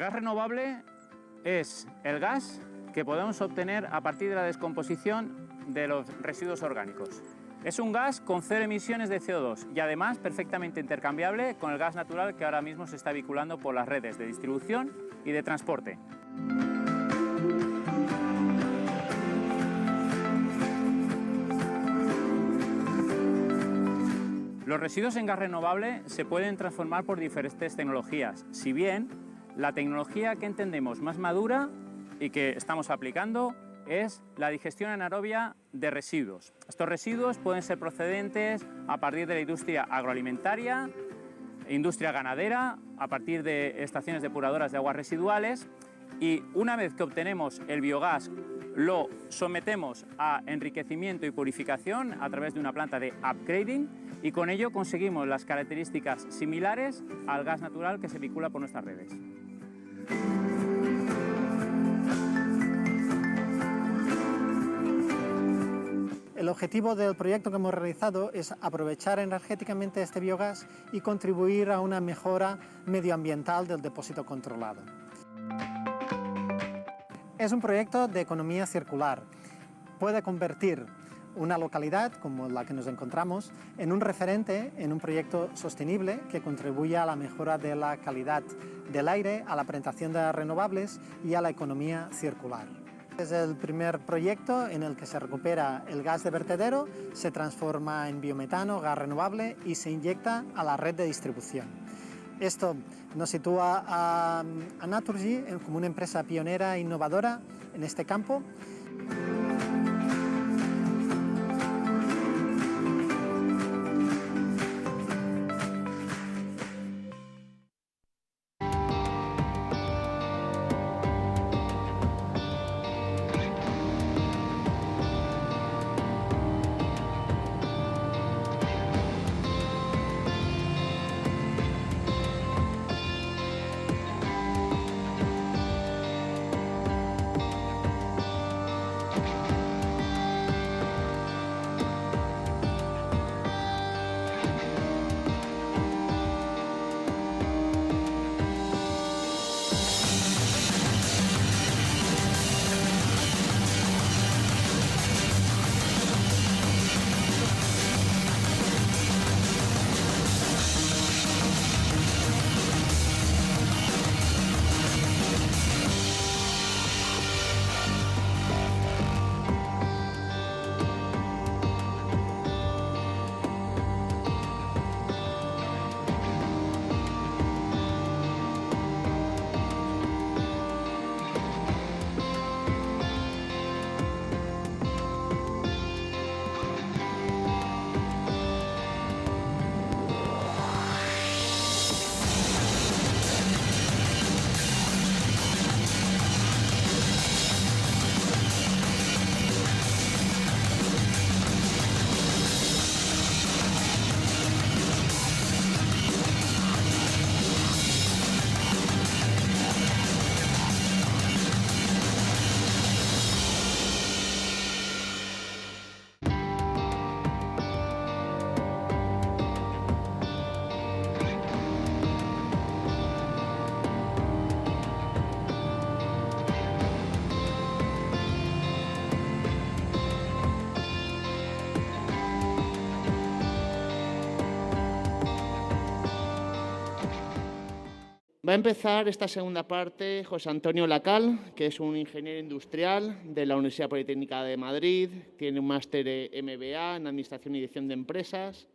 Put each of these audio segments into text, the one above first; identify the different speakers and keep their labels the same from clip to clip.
Speaker 1: gas renovable es el gas que podemos obtener a partir de la descomposición de los residuos orgánicos. Es un gas con 0 emisiones de CO2 y además perfectamente intercambiable con el gas natural que ahora mismo se está vinculando por las redes de distribución y de transporte. Los residuos en gas renovable se pueden transformar por diferentes tecnologías, si bien la tecnología que entendemos más madura y que estamos aplicando es la digestión anaerobia de residuos. Estos residuos pueden ser procedentes a partir de la industria agroalimentaria, industria ganadera, a partir de estaciones depuradoras de aguas residuales, y una vez que obtenemos el biogás lo sometemos a enriquecimiento y purificación a través de una planta de upgrading y con ello conseguimos las características similares al gas natural que se vincula por nuestras redes.
Speaker 2: El objetivo del proyecto que hemos realizado es aprovechar energéticamente este biogás y contribuir a una mejora medioambiental del depósito controlado. Es un proyecto de economía circular. Puede convertir una localidad, como la que nos encontramos, en un referente en un proyecto sostenible que contribuya a la mejora de la calidad del aire, a la presentación de renovables y a la economía circular. Es el primer proyecto en el que se recupera el gas de vertedero, se transforma en biometano, gas renovable y se inyecta a la red de distribución. Esto nos sitúa a Naturgy como una empresa pionera e innovadora en este campo.
Speaker 3: Va a empezar esta segunda parte José Antonio Lacal, que es un ingeniero industrial de la Universidad Politécnica de Madrid, tiene un máster MBA en Administración y Dirección de Empresas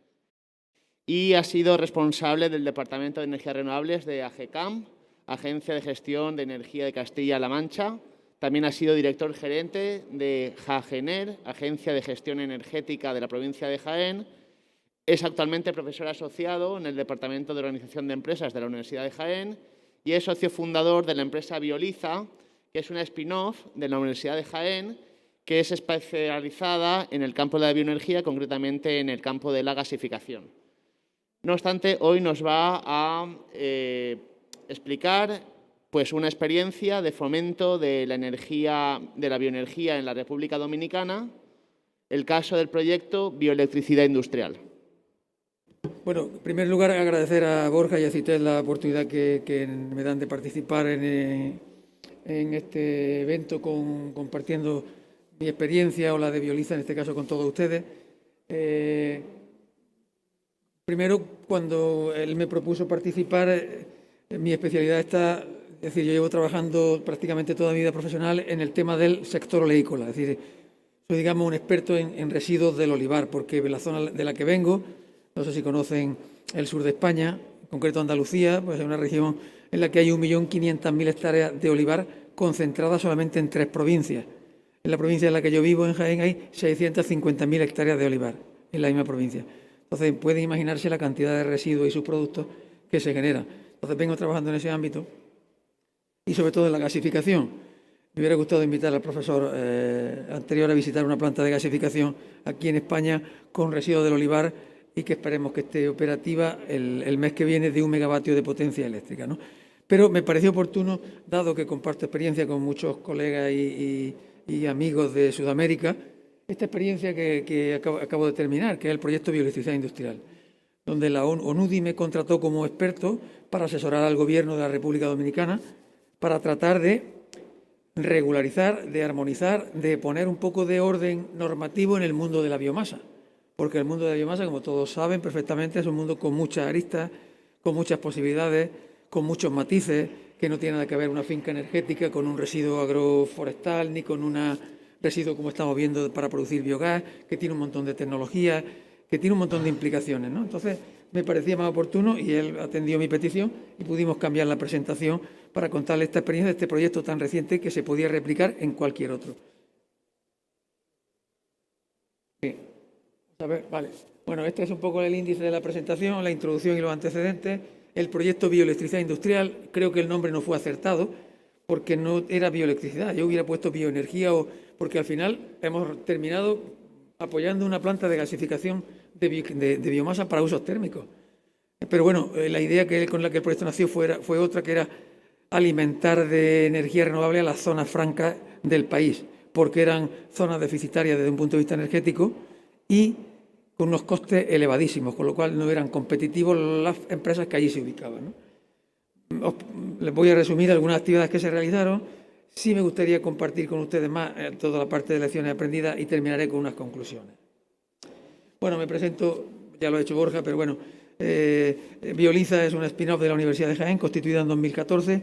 Speaker 3: y ha sido responsable del Departamento de Energías Renovables de AGECAM, Agencia de Gestión de Energía de Castilla-La Mancha. También ha sido director gerente de JAGENER, Agencia de Gestión Energética de la provincia de Jaén. Es actualmente profesor asociado en el Departamento de Organización de Empresas de la Universidad de Jaén y es socio fundador de la empresa Bioliza, que es una spin-off de la Universidad de Jaén, que es especializada en el campo de la bioenergía, concretamente en el campo de la gasificación. No obstante, hoy nos va a explicar una experiencia de fomento de la bioenergía en la República Dominicana, el caso del proyecto Bioelectricidad Industrial.
Speaker 4: Bueno, en primer lugar, agradecer a Borja y a CITES la oportunidad que me dan de participar en este evento compartiendo mi experiencia o la de Bioliza, en este caso con todos ustedes. Primero, cuando él me propuso participar, mi especialidad está, es decir, yo llevo trabajando prácticamente toda mi vida profesional en el tema del sector oleícola, es decir, soy, digamos, un experto en residuos del olivar, porque la zona de la que vengo, no sé si conocen el sur de España, en concreto Andalucía, pues es una región en la que hay 1.500.000 hectáreas de olivar concentradas solamente en 3 provincias. En la provincia en la que yo vivo, en Jaén, hay 650.000 hectáreas de olivar, en la misma provincia. Entonces, pueden imaginarse la cantidad de residuos y subproductos que se generan. Entonces, vengo trabajando en ese ámbito y sobre todo en la gasificación. Me hubiera gustado invitar al profesor anterior a visitar una planta de gasificación aquí en España con residuos del olivar y que esperemos que esté operativa el mes que viene de 1 megavatio de potencia eléctrica, ¿no? Pero me pareció oportuno, dado que comparto experiencia con muchos colegas y amigos de Sudamérica, esta experiencia que acabo de terminar, que es el proyecto Bioelectricidad Industrial, donde la ONUDI me contrató como experto para asesorar al Gobierno de la República Dominicana para tratar de regularizar, de armonizar, de poner un poco de orden normativo en el mundo de la biomasa. Porque el mundo de la biomasa, como todos saben perfectamente, es un mundo con muchas aristas, con muchas posibilidades, con muchos matices, que no tiene nada que ver una finca energética con un residuo agroforestal, ni con un residuo como estamos viendo para producir biogás, que tiene un montón de tecnologías, que tiene un montón de implicaciones, ¿no? Entonces, me parecía más oportuno y él atendió mi petición y pudimos cambiar la presentación para contarle esta experiencia de este proyecto tan reciente que se podía replicar en cualquier otro. Sí. A ver, vale. Bueno, este es un poco el índice de la presentación, la introducción y los antecedentes. El proyecto Bioelectricidad Industrial, creo que el nombre no fue acertado porque no era bioelectricidad. Yo hubiera puesto bioenergía porque al final hemos terminado apoyando una planta de gasificación de biomasa para usos térmicos. Pero bueno, la idea con la que el proyecto nació fue otra, que era alimentar de energía renovable a las zonas francas del país, porque eran zonas deficitarias desde un punto de vista energético y con unos costes elevadísimos, con lo cual no eran competitivos las empresas que allí se ubicaban, ¿no? Les voy a resumir algunas actividades que se realizaron. Sí me gustaría compartir con ustedes más toda la parte de lecciones aprendidas y terminaré con unas conclusiones. Bueno, me presento, ya lo ha hecho Borja, pero bueno, Bioliza es una spin-off de la Universidad de Jaén, constituida en 2014.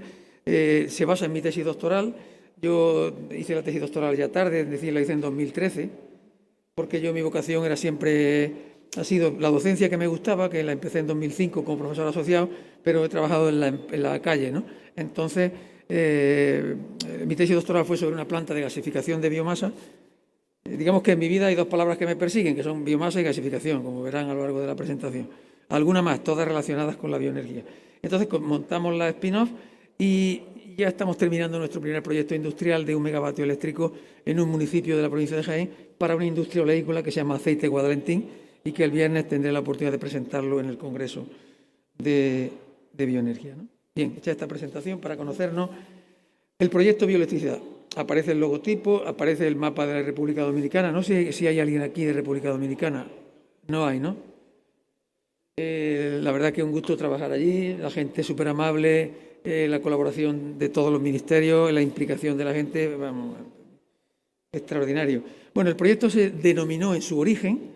Speaker 4: Se basa en mi tesis doctoral. Yo hice la tesis doctoral ya tarde, es decir, la hice en 2013, porque mi vocación ha sido la docencia que me gustaba, que la empecé en 2005 como profesor asociado, pero he trabajado en la calle, ¿no? Entonces, mi tesis doctoral fue sobre una planta de gasificación de biomasa. Digamos que en mi vida hay 2 palabras que me persiguen, que son biomasa y gasificación, como verán a lo largo de la presentación. Alguna más, todas relacionadas con la bioenergía. Entonces, montamos la spin-off y ya estamos terminando nuestro primer proyecto industrial de 1 megavatio eléctrico en un municipio de la provincia de Jaén para una industria oleícola que se llama Aceite Guadalentín y que el viernes tendré la oportunidad de presentarlo en el Congreso de Bioenergía, ¿no? Bien, hecha esta presentación para conocernos, el proyecto Bioelectricidad. Aparece el logotipo, aparece el mapa de la República Dominicana. No sé si hay alguien aquí de República Dominicana. No hay, ¿no? La verdad que es un gusto trabajar allí, la gente es súper amable, la colaboración de todos los ministerios, la implicación de la gente, vamos, extraordinario. Bueno, el proyecto se denominó en su origen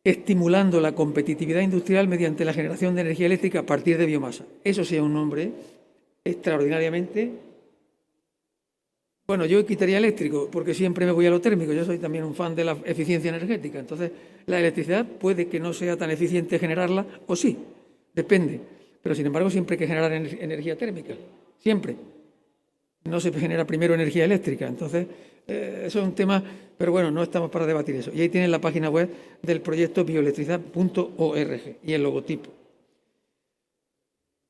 Speaker 4: estimulando la competitividad industrial mediante la generación de energía eléctrica a partir de biomasa. Eso sí es un nombre extraordinariamente... Bueno, yo quitaría eléctrico porque siempre me voy a lo térmico. Yo soy también un fan de la eficiencia energética. Entonces, la electricidad puede que no sea tan eficiente generarla, o sí, depende. Pero, sin embargo, siempre hay que generar energía térmica. Siempre. No se genera primero energía eléctrica. Entonces, eso es un tema, pero bueno, no estamos para debatir eso. Y ahí tienen la página web del proyecto bioelectricidad.org y el logotipo.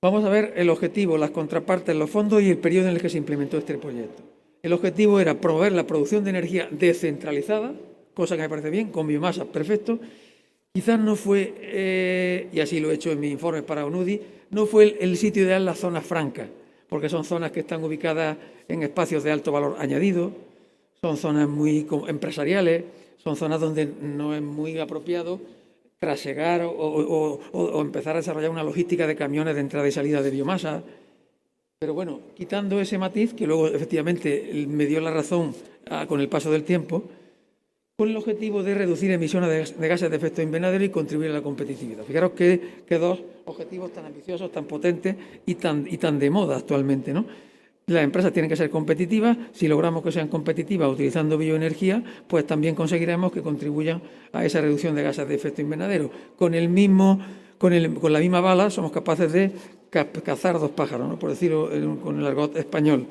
Speaker 4: Vamos a ver el objetivo, las contrapartes, los fondos y el periodo en el que se implementó este proyecto. El objetivo era promover la producción de energía descentralizada, cosa que me parece bien, con biomasa, perfecto. Quizás no fue, y así lo he hecho en mis informes para ONUDI, no fue el sitio ideal las zonas francas, porque son zonas que están ubicadas en espacios de alto valor añadido, son zonas muy empresariales, son zonas donde no es muy apropiado trasegar o empezar a desarrollar una logística de camiones de entrada y salida de biomasa. Pero bueno, quitando ese matiz, que luego efectivamente me dio la razón con el paso del tiempo, con el objetivo de reducir emisiones de gases de efecto invernadero y contribuir a la competitividad. Fijaros que dos objetivos tan ambiciosos, tan potentes y tan de moda actualmente, ¿no? Las empresas tienen que ser competitivas. Si logramos que sean competitivas utilizando bioenergía, pues también conseguiremos que contribuyan a esa reducción de gases de efecto invernadero. Con la misma bala somos capaces de cazar dos pájaros, ¿no? Por decirlo con el argot español.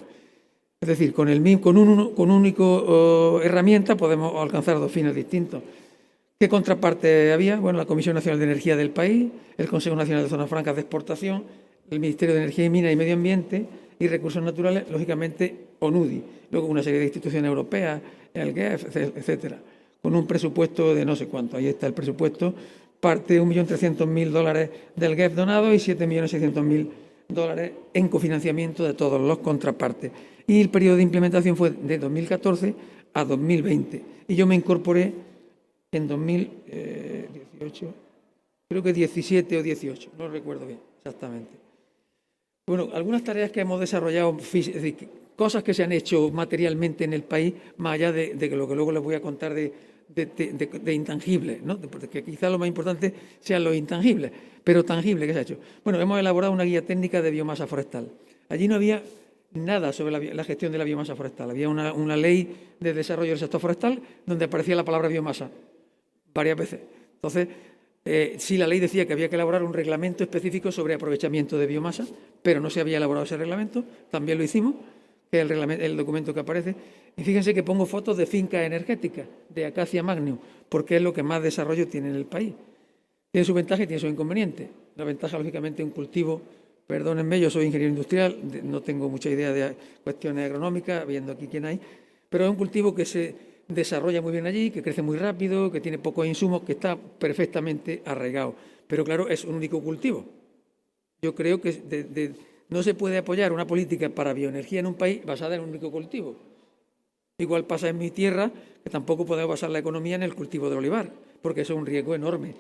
Speaker 4: Es decir, con una única herramienta podemos alcanzar dos fines distintos. ¿Qué contraparte había? Bueno, la Comisión Nacional de Energía del país, el Consejo Nacional de Zonas Francas de Exportación, el Ministerio de Energía y Minas y Medio Ambiente y Recursos Naturales, lógicamente ONUDI, luego una serie de instituciones europeas, el GEF, etcétera, con un presupuesto de no sé cuánto. Ahí está el presupuesto, parte $1.300.000 del GEF donado y $7.600.000 en cofinanciamiento de todos los contrapartes. Y el periodo de implementación fue de 2014 a 2020. Y yo me incorporé en 2018, creo que 17 o 18, no recuerdo bien exactamente. Bueno, algunas tareas que hemos desarrollado, es decir, cosas que se han hecho materialmente en el país, más allá de lo que luego les voy a contar de intangibles, ¿no? Porque quizá lo más importante sean los intangibles, pero tangible que se ha hecho. Bueno, hemos elaborado una guía técnica de biomasa forestal. Allí no había nada sobre la gestión de la biomasa forestal. Había una ley de desarrollo del sector forestal donde aparecía la palabra biomasa varias veces. Entonces, sí, la ley decía que había que elaborar un reglamento específico sobre aprovechamiento de biomasa, pero no se había elaborado ese reglamento. También lo hicimos, que es el documento que aparece. Y fíjense que pongo fotos de fincas energéticas, de Acacia Magnum, porque es lo que más desarrollo tiene en el país. Tiene su ventaja y tiene su inconveniente. La ventaja, lógicamente, un cultivo. Perdónenme, yo soy ingeniero industrial, no tengo mucha idea de cuestiones agronómicas, viendo aquí quién hay, pero es un cultivo que se desarrolla muy bien allí, que crece muy rápido, que tiene pocos insumos, que está perfectamente arraigado. Pero claro, es un único cultivo. Yo creo que no se puede apoyar una política para bioenergía en un país basada en un único cultivo. Igual pasa en mi tierra, que tampoco podemos basar la economía en el cultivo del olivar, porque eso es un riesgo enorme.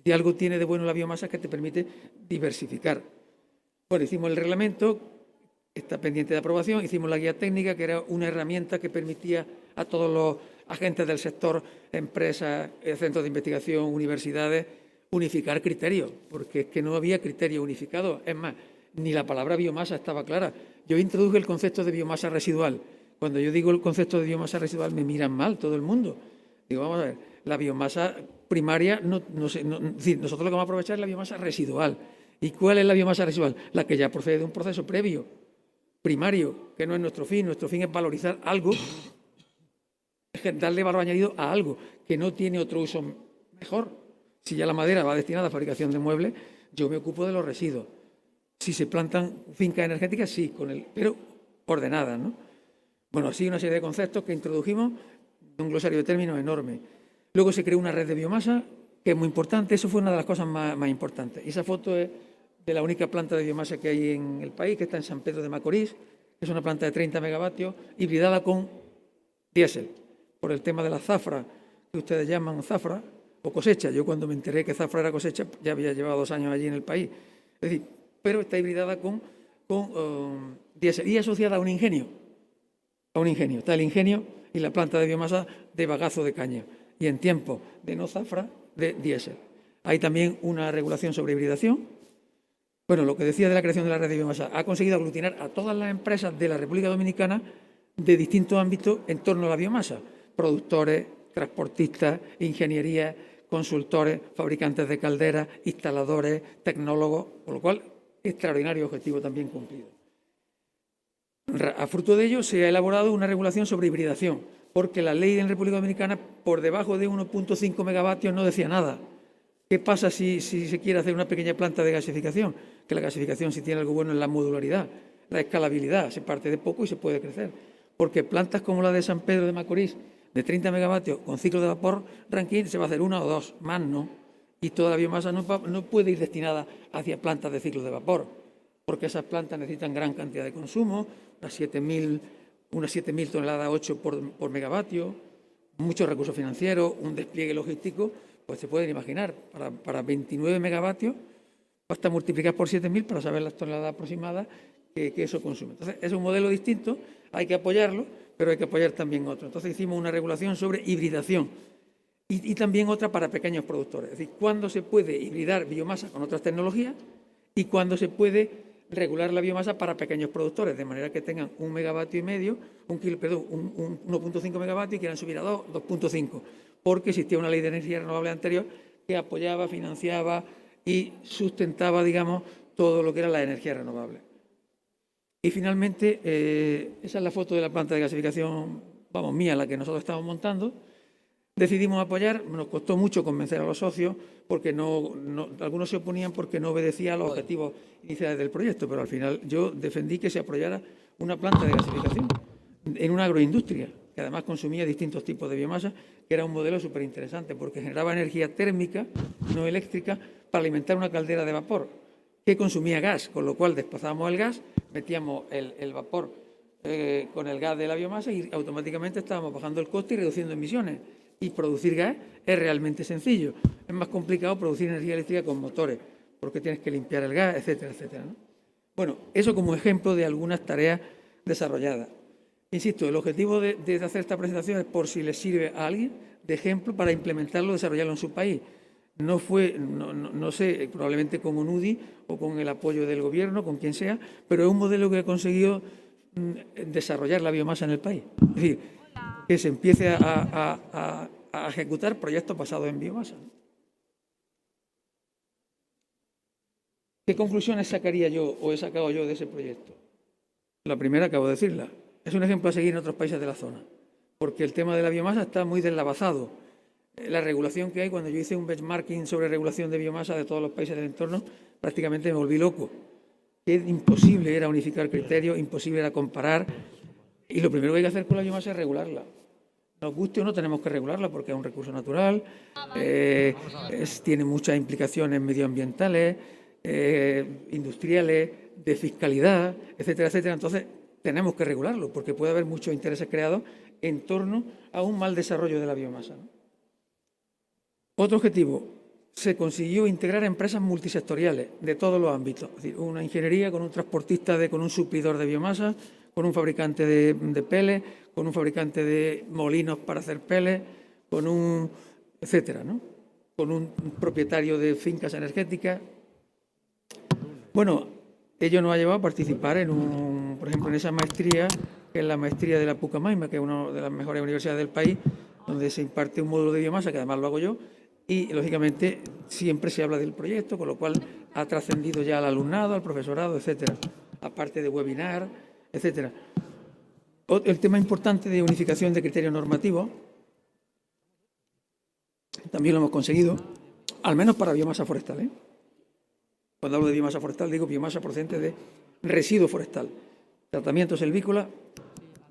Speaker 4: Si algo tiene de bueno la biomasa es que te permite diversificar. Bueno, hicimos el reglamento, está pendiente de aprobación, hicimos la guía técnica, que era una herramienta que permitía a todos los agentes del sector, empresas, centros de investigación, universidades, unificar criterios, porque es que no había criterio unificado. Es más, ni la palabra biomasa estaba clara. Yo introduje el concepto de biomasa residual. Cuando yo digo el concepto de biomasa residual me miran mal todo el mundo. Digo, vamos a ver, la biomasa primaria, nosotros lo que vamos a aprovechar es la biomasa residual. ¿Y cuál es la biomasa residual? La que ya procede de un proceso previo, primario, que no es nuestro fin. Nuestro fin es valorizar algo, darle valor añadido a algo que no tiene otro uso mejor. Si ya la madera va destinada a fabricación de muebles, yo me ocupo de los residuos. Si se plantan fincas energéticas, sí, pero ordenadas, ¿no? Bueno, así una serie de conceptos que introdujimos, un glosario de términos enorme. Luego se creó una red de biomasa, que es muy importante. Eso fue una de las cosas más importantes. Y esa foto es de la única planta de biomasa que hay en el país, que está en San Pedro de Macorís, que es una planta de 30 megavatios, hibridada con diésel, por el tema de la zafra, que ustedes llaman zafra, o cosecha. Yo cuando me enteré que zafra era cosecha, ya había llevado 2 años allí en el país. Es decir, pero está hibridada con diésel y asociada a un ingenio. Está el ingenio y la planta de biomasa de bagazo de caña. Y en tiempo de no zafra, de diésel. Hay también una regulación sobre hibridación. Bueno, lo que decía de la creación de la red de biomasa, ha conseguido aglutinar a todas las empresas de la República Dominicana de distintos ámbitos en torno a la biomasa. Productores, transportistas, ingeniería, consultores, fabricantes de calderas, instaladores, tecnólogos, con lo cual, extraordinario objetivo también cumplido. A fruto de ello se ha elaborado una regulación sobre hibridación, porque la ley en República Dominicana, por debajo de 1.5 megavatios, no decía nada. ¿Qué pasa si se quiere hacer una pequeña planta de gasificación? Que la gasificación, si tiene algo bueno, es la modularidad, la escalabilidad. Se parte de poco y se puede crecer. Porque plantas como la de San Pedro de Macorís, de 30 megavatios, con ciclo de vapor Rankine, se va a hacer 1 o 2, más no. Y toda la biomasa no puede ir destinada hacia plantas de ciclo de vapor, porque esas plantas necesitan gran cantidad de consumo, unas 7.000 toneladas 8 por megavatio, muchos recursos financieros, un despliegue logístico Pues se pueden imaginar, para 29 megavatios basta multiplicar por 7.000 para saber las toneladas aproximadas que eso consume. Entonces, es un modelo distinto, hay que apoyarlo, pero hay que apoyar también otro. Entonces, hicimos una regulación sobre hibridación y también otra para pequeños productores. Es decir, cuándo se puede hibridar biomasa con otras tecnologías y cuándo se puede regular la biomasa para pequeños productores, de manera que tengan 1,5 megavatios, 1,5 megavatios y quieran subir a 2,5, porque existía una ley de energía renovable anterior que apoyaba, financiaba y sustentaba, digamos, todo lo que era la energía renovable. Y finalmente, esa es la foto de la planta de gasificación, vamos, mía, la que nosotros estamos montando. Decidimos apoyar, nos costó mucho convencer a los socios, porque algunos se oponían porque no obedecía a los objetivos iniciales del proyecto, pero al final yo defendí que se apoyara una planta de gasificación en una agroindustria, que además consumía distintos tipos de biomasa, que era un modelo súper interesante, porque generaba energía térmica, no eléctrica, para alimentar una caldera de vapor, que consumía gas, con lo cual desplazábamos el gas, metíamos el vapor con el gas de la biomasa y automáticamente estábamos bajando el coste y reduciendo emisiones. Y producir gas es realmente sencillo. Es más complicado producir energía eléctrica con motores, porque tienes que limpiar el gas, etcétera, etcétera, ¿no? Bueno, eso como ejemplo de algunas tareas desarrolladas. Insisto, el objetivo de hacer esta presentación es por si les sirve a alguien de ejemplo para implementarlo, desarrollarlo en su país. No sé, probablemente con un UDI o con el apoyo del gobierno, con quien sea, pero es un modelo que ha conseguido desarrollar la biomasa en el país. Es decir, que se empiece a ejecutar proyectos basados en biomasa. ¿Qué conclusiones sacaría yo o he sacado yo de ese proyecto? La primera acabo de decirla. Es un ejemplo a seguir en otros países de la zona, porque el tema de la biomasa está muy deslavazado. La regulación que hay, cuando yo hice un benchmarking sobre regulación de biomasa de todos los países del entorno, prácticamente me volví loco. Que imposible era unificar criterios, imposible era comparar. Y lo primero que hay que hacer con la biomasa es regularla. Nos guste o no, tenemos que regularla porque es un recurso natural, tiene muchas implicaciones medioambientales, industriales, de fiscalidad, etcétera, etcétera. Entonces, tenemos que regularlo porque puede haber muchos intereses creados en torno a un mal desarrollo de la biomasa, ¿no? Otro objetivo, se consiguió integrar empresas multisectoriales de todos los ámbitos. Es decir, una ingeniería con un transportista, con un suplidor de biomasa, con un fabricante de peles, con un fabricante de molinos para hacer peles, con un, etcétera, ¿no? Con un propietario de fincas energéticas. Bueno, ello nos ha llevado a participar por ejemplo, en esa maestría, que es la maestría de la Pucamaima, que es una de las mejores universidades del país, donde se imparte un módulo de biomasa, que además lo hago yo, y, lógicamente, siempre se habla del proyecto, con lo cual ha trascendido ya al alumnado, al profesorado, etcétera, aparte de webinar, etcétera. El tema importante de unificación de criterios normativos también lo hemos conseguido, al menos para biomasa forestal, ¿eh? Cuando hablo de biomasa forestal digo biomasa procedente de residuo forestal, tratamiento silvícola,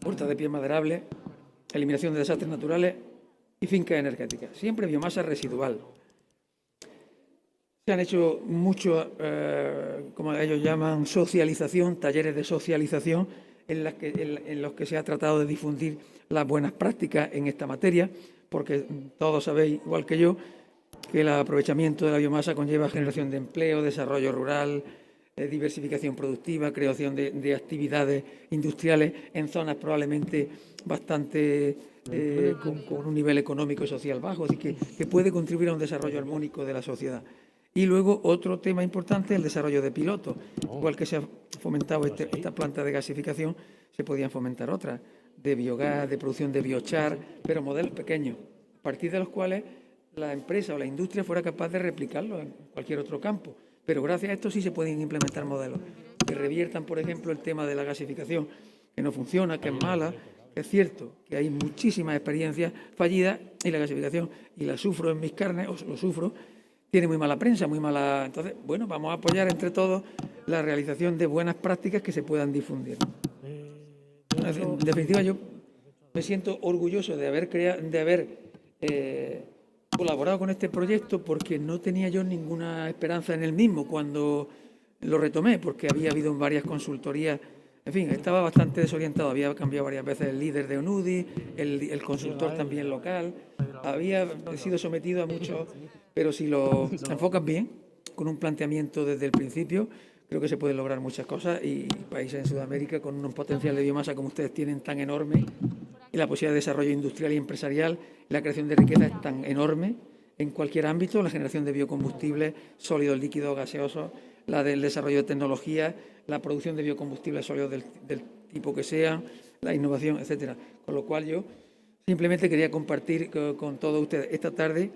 Speaker 4: huerta de pie maderable, eliminación de desastres naturales y fincas energéticas. Siempre biomasa residual. Se han hecho mucho, como ellos llaman, socialización, talleres de socialización, en los que se ha tratado de difundir las buenas prácticas en esta materia, porque todos sabéis, igual que yo, que el aprovechamiento de la biomasa conlleva generación de empleo, desarrollo rural, diversificación productiva, creación de actividades industriales en zonas probablemente bastante con un nivel económico y social bajo, así que puede contribuir a un desarrollo armónico de la sociedad. Y luego otro tema importante, el desarrollo de pilotos. Igual que se ha fomentado esta planta de gasificación, se podían fomentar otras, de biogás, de producción de biochar, pero modelos pequeños, a partir de los cuales la empresa o la industria fuera capaz de replicarlo en cualquier otro campo. Pero gracias a esto sí se pueden implementar modelos que reviertan, por ejemplo, el tema de la gasificación, que no funciona, que es mala. Es cierto que hay muchísimas experiencias fallidas y la gasificación, y la sufro en mis carnes, o lo sufro, tiene muy mala prensa, muy mala. Entonces, bueno, vamos a apoyar entre todos la realización de buenas prácticas que se puedan difundir. En definitiva, yo me siento orgulloso de haber colaborado con este proyecto, porque no tenía yo ninguna esperanza en el mismo cuando lo retomé, porque había habido varias consultorías En fin, estaba bastante desorientado, había cambiado varias veces el líder de UNUDI, el consultor también local, había sido sometido a muchos, pero si lo enfocas bien, con un planteamiento desde el principio, creo que se pueden lograr muchas cosas y países en Sudamérica con un potencial de biomasa como ustedes tienen tan enorme y la posibilidad de desarrollo industrial y empresarial, la creación de riqueza es tan enorme en cualquier ámbito, la generación de biocombustibles, sólidos, líquidos, gaseosos, la del desarrollo de tecnologías, la producción de biocombustibles sólidos del tipo que sea, la innovación, etcétera. Con lo cual yo simplemente quería compartir con todos ustedes esta tarde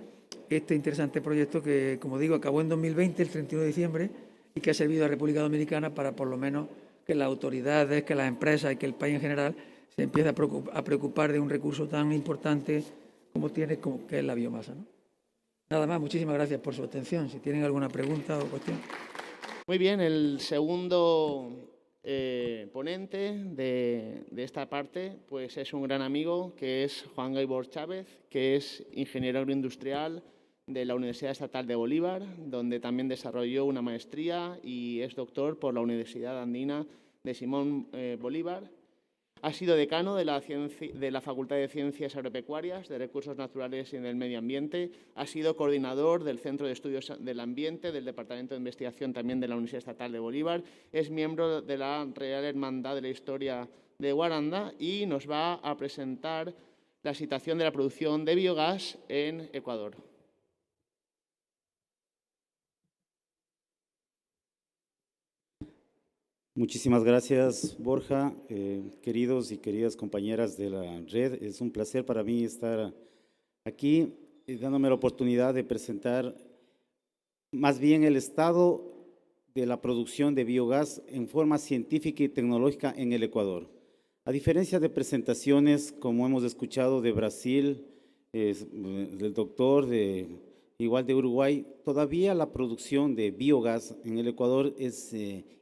Speaker 4: este interesante proyecto que, como digo, acabó en 2020, el 31 de diciembre, y que ha servido a República Dominicana para, por lo menos, que las autoridades, que las empresas y que el país en general se empiece a preocupar de un recurso tan importante como tiene, que es la biomasa, ¿no? Nada más, muchísimas gracias por su atención. Si tienen alguna pregunta o cuestión.
Speaker 3: Muy bien, el segundo ponente de esta parte pues es un gran amigo, que es Juan Gaibor Chávez, que es ingeniero agroindustrial de la Universidad Estatal de Bolívar, donde también desarrolló una maestría y es doctor por la Universidad Andina de Simón Bolívar. Ha sido decano de la Facultad de Ciencias Agropecuarias, de Recursos Naturales y del Medio Ambiente. Ha sido coordinador del Centro de Estudios del Ambiente, del Departamento de Investigación también de la Universidad Estatal de Bolívar. Es miembro de la Real Hermandad de la Historia de Guaranda y nos va a presentar la situación de la producción de biogás en Ecuador.
Speaker 5: Muchísimas gracias, Borja. Queridos y queridas compañeras de la red, es un placer para mí estar aquí dándome la oportunidad de presentar más bien el estado de la producción de biogás en forma científica y tecnológica en el Ecuador. A diferencia de presentaciones como hemos escuchado de Brasil, del doctor, igual de Uruguay, todavía la producción de biogás en el Ecuador es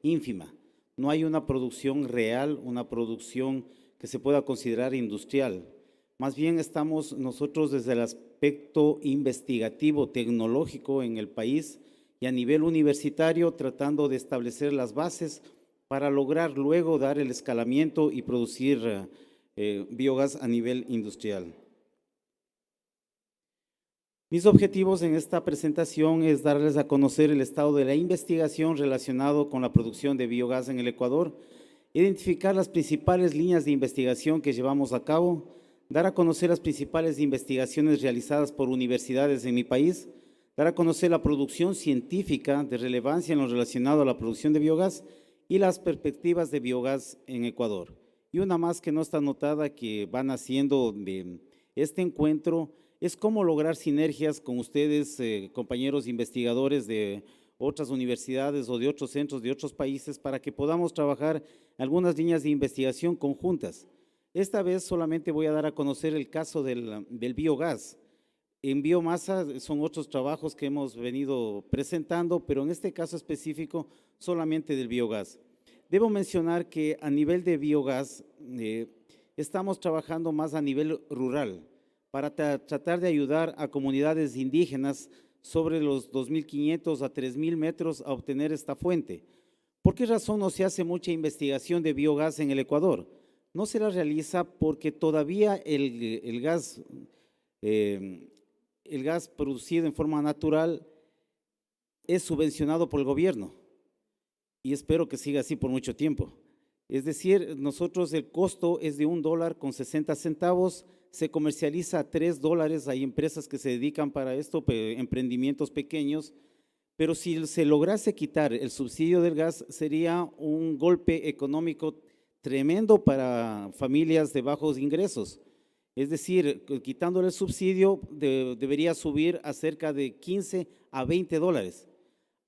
Speaker 5: ínfima. No hay una producción real, una producción que se pueda considerar industrial. Más bien estamos nosotros desde el aspecto investigativo, tecnológico en el país y a nivel universitario tratando de establecer las bases para lograr luego dar el escalamiento y producir biogás a nivel industrial. Mis objetivos en esta presentación es darles a conocer el estado de la investigación relacionado con la producción de biogás en el Ecuador, identificar las principales líneas de investigación que llevamos a cabo, dar a conocer las principales investigaciones realizadas por universidades en mi país, dar a conocer la producción científica de relevancia en lo relacionado a la producción de biogás y las perspectivas de biogás en Ecuador. Y una más que no está anotada que van haciendo de este encuentro es cómo lograr sinergias con ustedes, compañeros investigadores de otras universidades o de otros centros de otros países para que podamos trabajar algunas líneas de investigación conjuntas. Esta vez solamente voy a dar a conocer el caso del biogás. En biomasa son otros trabajos que hemos venido presentando, pero en este caso específico solamente del biogás. Debo mencionar que a nivel de biogás estamos trabajando más a nivel rural, para tratar de ayudar a comunidades indígenas sobre los 2.500 a 3.000 metros a obtener esta fuente. ¿Por qué razón no se hace mucha investigación de biogás en el Ecuador? No se la realiza porque todavía el gas producido en forma natural es subvencionado por el gobierno y espero que siga así por mucho tiempo. Es decir, nosotros el costo es de $1.60, se comercializa a $3, hay empresas que se dedican para esto, emprendimientos pequeños, pero si se lograse quitar el subsidio del gas sería un golpe económico tremendo para familias de bajos ingresos. Es decir, quitándole el subsidio debería subir a cerca de $15 a $20.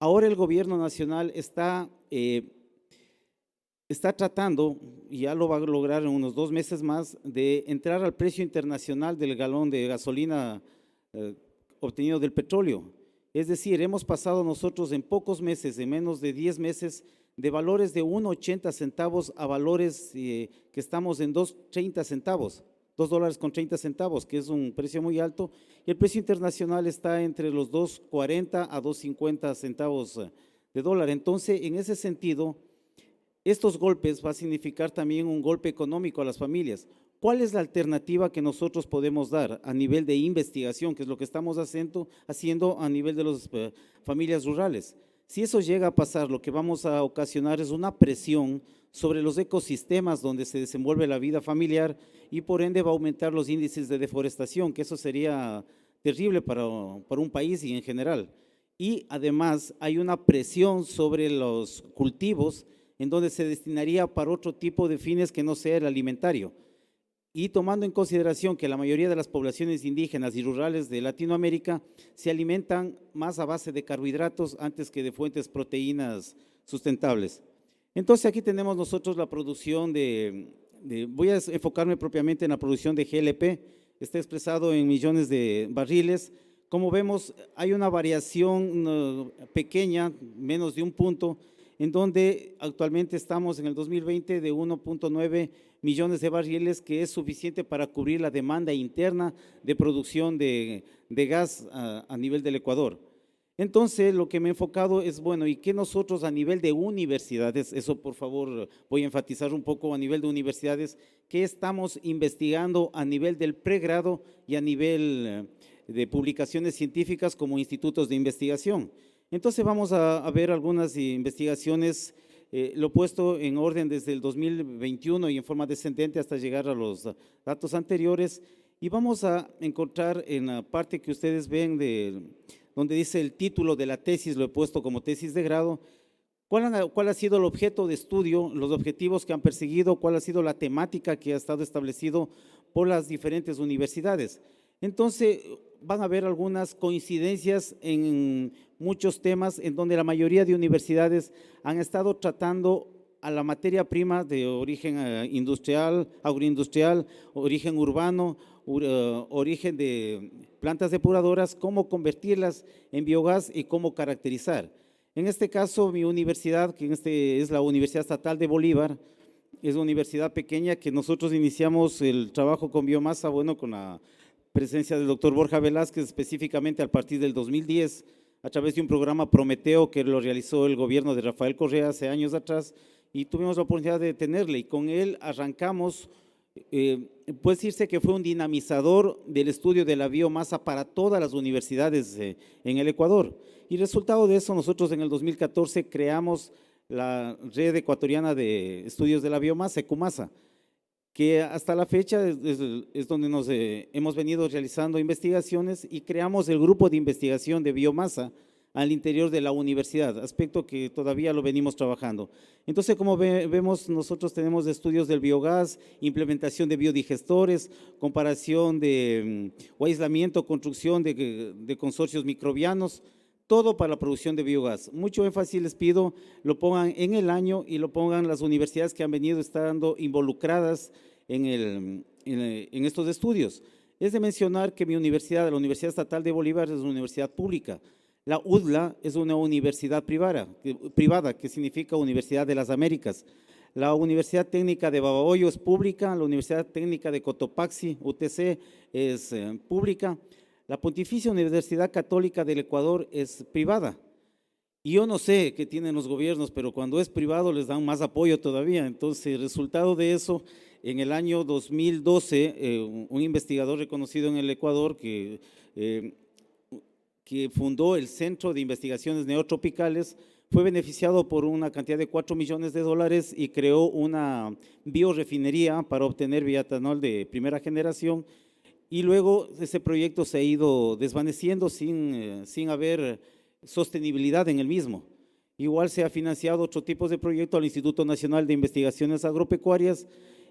Speaker 5: Ahora el gobierno nacional está tratando, y ya lo va a lograr en unos 2 meses más, de entrar al precio internacional del galón de gasolina obtenido del petróleo. Es decir, hemos pasado nosotros en pocos meses, en menos de 10 meses, de valores de 1.80 centavos a valores que estamos en 2.30 centavos, $2.30, que es un precio muy alto, y el precio internacional está entre los 2.40 a 2.50 centavos de dólar. Entonces, en ese sentido, estos golpes va a significar también un golpe económico a las familias. ¿Cuál es la alternativa que nosotros podemos dar a nivel de investigación, que es lo que estamos haciendo a nivel de las familias rurales? Si eso llega a pasar, lo que vamos a ocasionar es una presión sobre los ecosistemas donde se desenvuelve la vida familiar y por ende va a aumentar los índices de deforestación, que eso sería terrible para un país y en general. Y además hay una presión sobre los cultivos en donde se destinaría para otro tipo de fines que no sea el alimentario. Y tomando en consideración que la mayoría de las poblaciones indígenas y rurales de Latinoamérica se alimentan más a base de carbohidratos antes que de fuentes proteínas sustentables. Entonces aquí tenemos nosotros la producción voy a enfocarme propiamente en la producción de GLP, está expresado en millones de barriles. Como vemos, hay una variación pequeña, menos de un punto, en donde actualmente estamos en el 2020 de 1.9 millones de barriles, que es suficiente para cubrir la demanda interna de producción de gas a nivel del Ecuador. Entonces, lo que me he enfocado es, bueno, ¿y qué nosotros a nivel de universidades? Eso, por favor, voy a enfatizar un poco a nivel de universidades, ¿qué estamos investigando a nivel del pregrado y a nivel de publicaciones científicas como institutos de investigación? Entonces vamos a ver algunas investigaciones, lo he puesto en orden desde el 2021 y en forma descendente hasta llegar a los datos anteriores, y vamos a encontrar en la parte que ustedes ven donde dice el título de la tesis, lo he puesto como tesis de grado, cuál ha sido el objeto de estudio, los objetivos que han perseguido, cuál ha sido la temática que ha estado establecido por las diferentes universidades. Entonces, van a haber algunas coincidencias en muchos temas en donde la mayoría de universidades han estado tratando a la materia prima de origen industrial, agroindustrial, origen urbano, origen de plantas depuradoras, cómo convertirlas en biogás y cómo caracterizar. En este caso, mi universidad, que es la Universidad Estatal de Bolívar, es una universidad pequeña que nosotros iniciamos el trabajo con biomasa, bueno, con la presencia del doctor Borja Velázquez, específicamente a partir del 2010, a través de un programa Prometeo que lo realizó el gobierno de Rafael Correa hace años atrás, y tuvimos la oportunidad de tenerle, y con él arrancamos, puede decirse que fue un dinamizador del estudio de la biomasa para todas las universidades en el Ecuador. Y resultado de eso, nosotros en el 2014 creamos la Red Ecuatoriana de Estudios de la Biomasa, ECUMASA, que hasta la fecha es donde hemos venido realizando investigaciones, y creamos el grupo de investigación de biomasa al interior de la universidad, aspecto que todavía lo venimos trabajando. Entonces, como vemos, nosotros tenemos estudios del biogás, implementación de biodigestores, comparación o aislamiento, construcción de consorcios microbianos, todo para la producción de biogás. Mucho énfasis les pido, lo pongan en el año y lo pongan las universidades que han venido estando involucradas en estos estudios. Es de mencionar que mi universidad, la Universidad Estatal de Bolívar, es una universidad pública. La UDLA es una universidad privada, que significa Universidad de las Américas. La Universidad Técnica de Babahoyo es pública, la Universidad Técnica de Cotopaxi, UTC, es pública. La Pontificia Universidad Católica del Ecuador es privada. Y yo no sé qué tienen los gobiernos, pero cuando es privado les dan más apoyo todavía. Entonces, resultado de eso, en el año 2012, un investigador reconocido en el Ecuador que fundó el Centro de Investigaciones Neotropicales, fue beneficiado por una cantidad de $4 millones y creó una biorefinería para obtener bioetanol de primera generación, y luego ese proyecto se ha ido desvaneciendo sin haber sostenibilidad en el mismo. Igual se ha financiado otro tipo de proyecto al Instituto Nacional de Investigaciones Agropecuarias,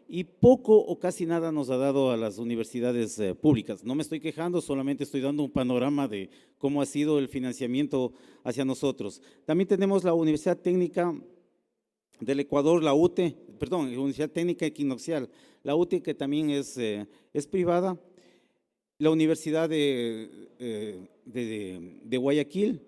Speaker 5: y poco o casi nada nos ha dado a las universidades públicas. No me estoy quejando, solamente estoy dando un panorama de cómo ha sido el financiamiento hacia nosotros. También tenemos la Universidad Técnica del Ecuador, la UTE, perdón, la Universidad Técnica Equinoccial, la UTE, que también es privada. La Universidad de Guayaquil.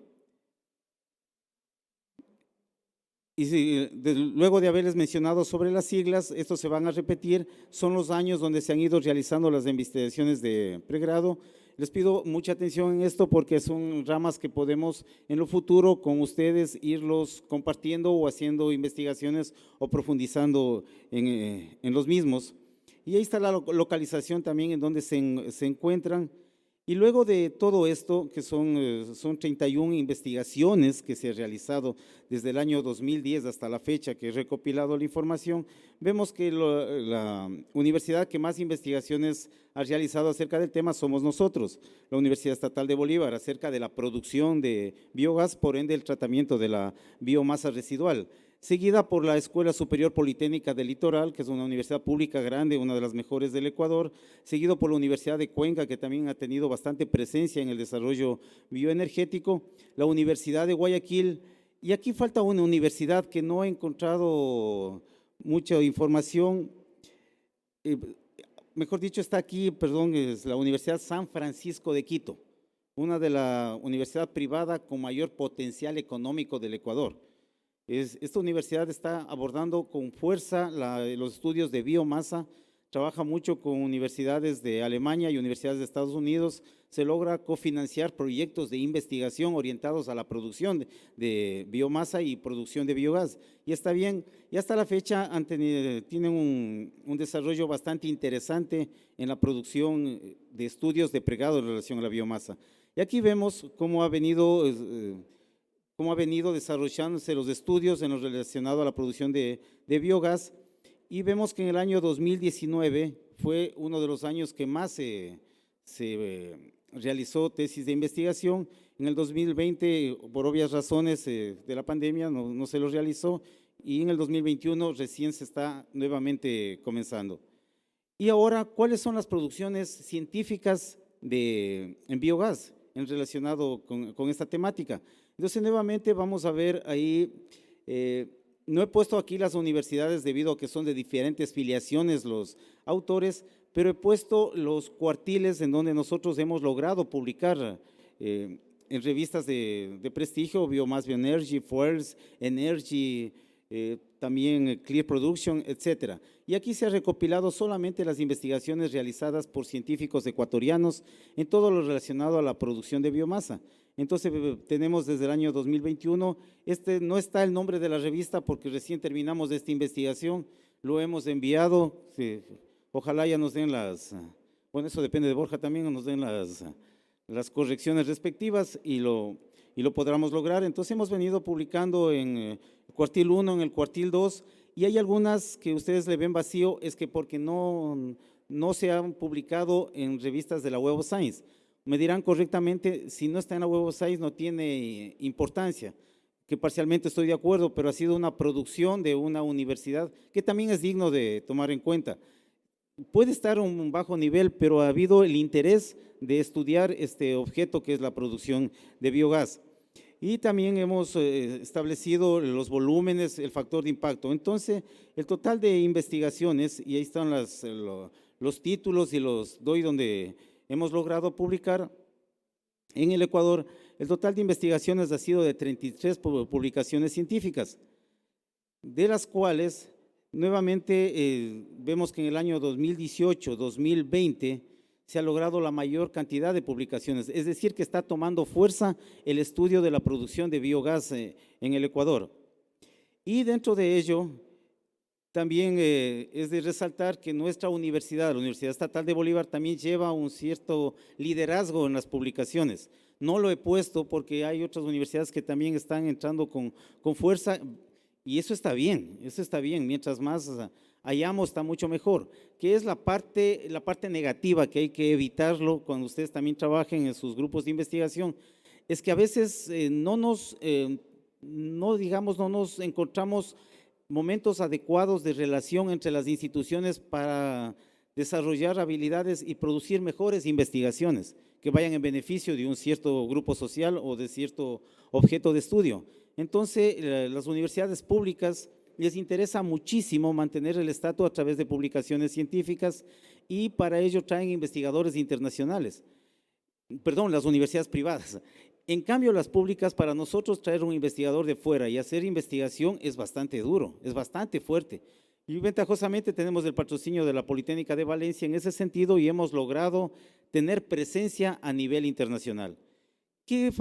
Speaker 5: Y luego de haberles mencionado sobre las siglas, estos se van a repetir, son los años donde se han ido realizando las investigaciones de pregrado. Les pido mucha atención en esto porque son ramas que podemos en lo futuro con ustedes irlos compartiendo o haciendo investigaciones o profundizando en los mismos. Y ahí está la localización también en donde se encuentran. Y luego de todo esto, que son 31 investigaciones que se han realizado desde el año 2010 hasta la fecha que he recopilado la información, vemos que la universidad que más investigaciones ha realizado acerca del tema somos nosotros, la Universidad Estatal de Bolívar, acerca de la producción de biogás, por ende el tratamiento de la biomasa residual, seguida por la Escuela Superior Politécnica del Litoral, que es una universidad pública grande, una de las mejores del Ecuador, seguido por la Universidad de Cuenca, que también ha tenido bastante presencia en el desarrollo bioenergético, la Universidad de Guayaquil, y aquí falta una universidad que no he encontrado mucha información, mejor dicho está aquí, perdón, es la Universidad San Francisco de Quito, una de la universidad privada con mayor potencial económico del Ecuador. Esta universidad está abordando con fuerza los estudios de biomasa, trabaja mucho con universidades de Alemania y universidades de Estados Unidos, se logra cofinanciar proyectos de investigación orientados a la producción de biomasa y producción de biogás. Y está bien, y hasta la fecha tienen un desarrollo bastante interesante en la producción de estudios de pregado en relación a la biomasa. Y aquí vemos cómo ha venido desarrollándose los estudios en lo relacionado a la producción de biogás, y vemos que en el año 2019 fue uno de los años que más se realizó tesis de investigación. En el 2020, por obvias razones de la pandemia, no se lo realizó, y en el 2021 recién se está nuevamente comenzando. Y ahora, ¿cuáles son las producciones científicas en biogás relacionado con esta temática? Entonces, nuevamente vamos a ver ahí, no he puesto aquí las universidades debido a que son de diferentes filiaciones los autores, pero he puesto los cuartiles en donde nosotros hemos logrado publicar en revistas de prestigio, Biomass Bioenergy, Force Energy, también Clear Production, etcétera. Y aquí se ha recopilado solamente las investigaciones realizadas por científicos ecuatorianos en todo lo relacionado a la producción de biomasa. Entonces tenemos desde el año 2021, no está el nombre de la revista porque recién terminamos esta investigación, lo hemos enviado, sí, ojalá ya nos den bueno, eso depende de Borja también, nos den las correcciones respectivas y lo podremos lograr. Entonces hemos venido publicando en el cuartil 1, en el cuartil 2, y hay algunas que ustedes le ven vacío, es que porque no se han publicado en revistas de la Web of Science. Me dirán correctamente, si no está en la Web of Science no tiene importancia, que parcialmente estoy de acuerdo, pero ha sido una producción de una universidad que también es digno de tomar en cuenta. Puede estar a un bajo nivel, pero ha habido el interés de estudiar este objeto que es la producción de biogás. Y también hemos establecido los volúmenes, el factor de impacto. Entonces, el total de investigaciones, y ahí están los títulos y los doy donde hemos logrado publicar en el Ecuador, el total de investigaciones ha sido de 33 publicaciones científicas, de las cuales nuevamente vemos que en el año 2018-2020 se ha logrado la mayor cantidad de publicaciones, es decir, que está tomando fuerza el estudio de la producción de biogás en el Ecuador. Y dentro de ello, también es de resaltar que nuestra universidad, la Universidad Estatal de Bolívar, también lleva un cierto liderazgo en las publicaciones. No lo he puesto porque hay otras universidades que también están entrando con fuerza, y eso está bien, mientras más hayamos está mucho mejor. ¿Qué es la parte negativa que hay que evitarlo cuando ustedes también trabajen en sus grupos de investigación? Es que a veces no nos encontramos momentos adecuados de relación entre las instituciones para desarrollar habilidades y producir mejores investigaciones que vayan en beneficio de un cierto grupo social o de cierto objeto de estudio. Entonces, las universidades públicas les interesa muchísimo mantener el estatus a través de publicaciones científicas y para ello traen investigadores internacionales. Perdón, las universidades privadas. En cambio, las públicas, para nosotros traer un investigador de fuera y hacer investigación es bastante duro, es bastante fuerte. Y ventajosamente tenemos el patrocinio de la Politécnica de Valencia en ese sentido y hemos logrado tener presencia a nivel internacional. ¿Qué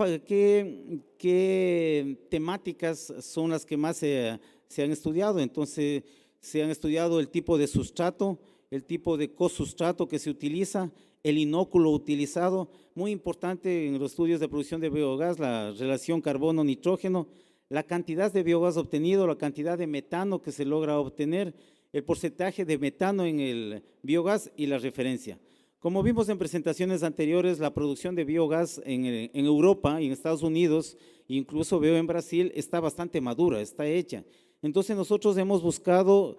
Speaker 5: temáticas son las que más se han estudiado? Entonces, se han estudiado el tipo de sustrato, el tipo de cosustrato que se utiliza, el inóculo utilizado. Muy importante en los estudios de producción de biogás, la relación carbono-nitrógeno, la cantidad de biogás obtenido, la cantidad de metano que se logra obtener, el porcentaje de metano en el biogás y la referencia. Como vimos en presentaciones anteriores, la producción de biogás en Europa y en Estados Unidos, incluso veo en Brasil, está bastante madura, está hecha. Entonces nosotros hemos buscado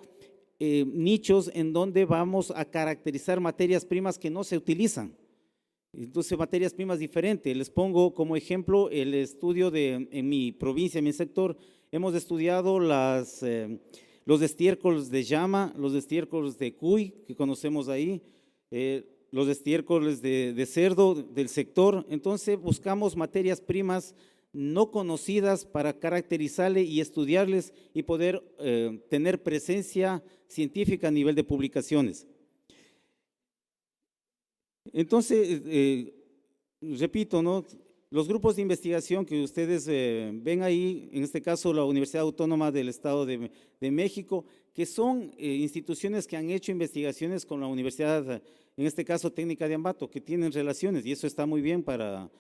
Speaker 5: nichos en donde vamos a caracterizar materias primas que no se utilizan. Entonces, materias primas diferentes. Les pongo como ejemplo el estudio en mi provincia, en mi sector, hemos estudiado los estiércoles de llama, los estiércoles de cuy, que conocemos ahí, los estiércoles de cerdo del sector. Entonces, buscamos materias primas no conocidas para caracterizarle y estudiarles y poder tener presencia científica a nivel de publicaciones. Entonces, repito, ¿no? Los grupos de investigación que ustedes ven ahí, en este caso la Universidad Autónoma del Estado de México, que son instituciones que han hecho investigaciones con la Universidad, en este caso Técnica de Ambato, que tienen relaciones y eso está muy bien para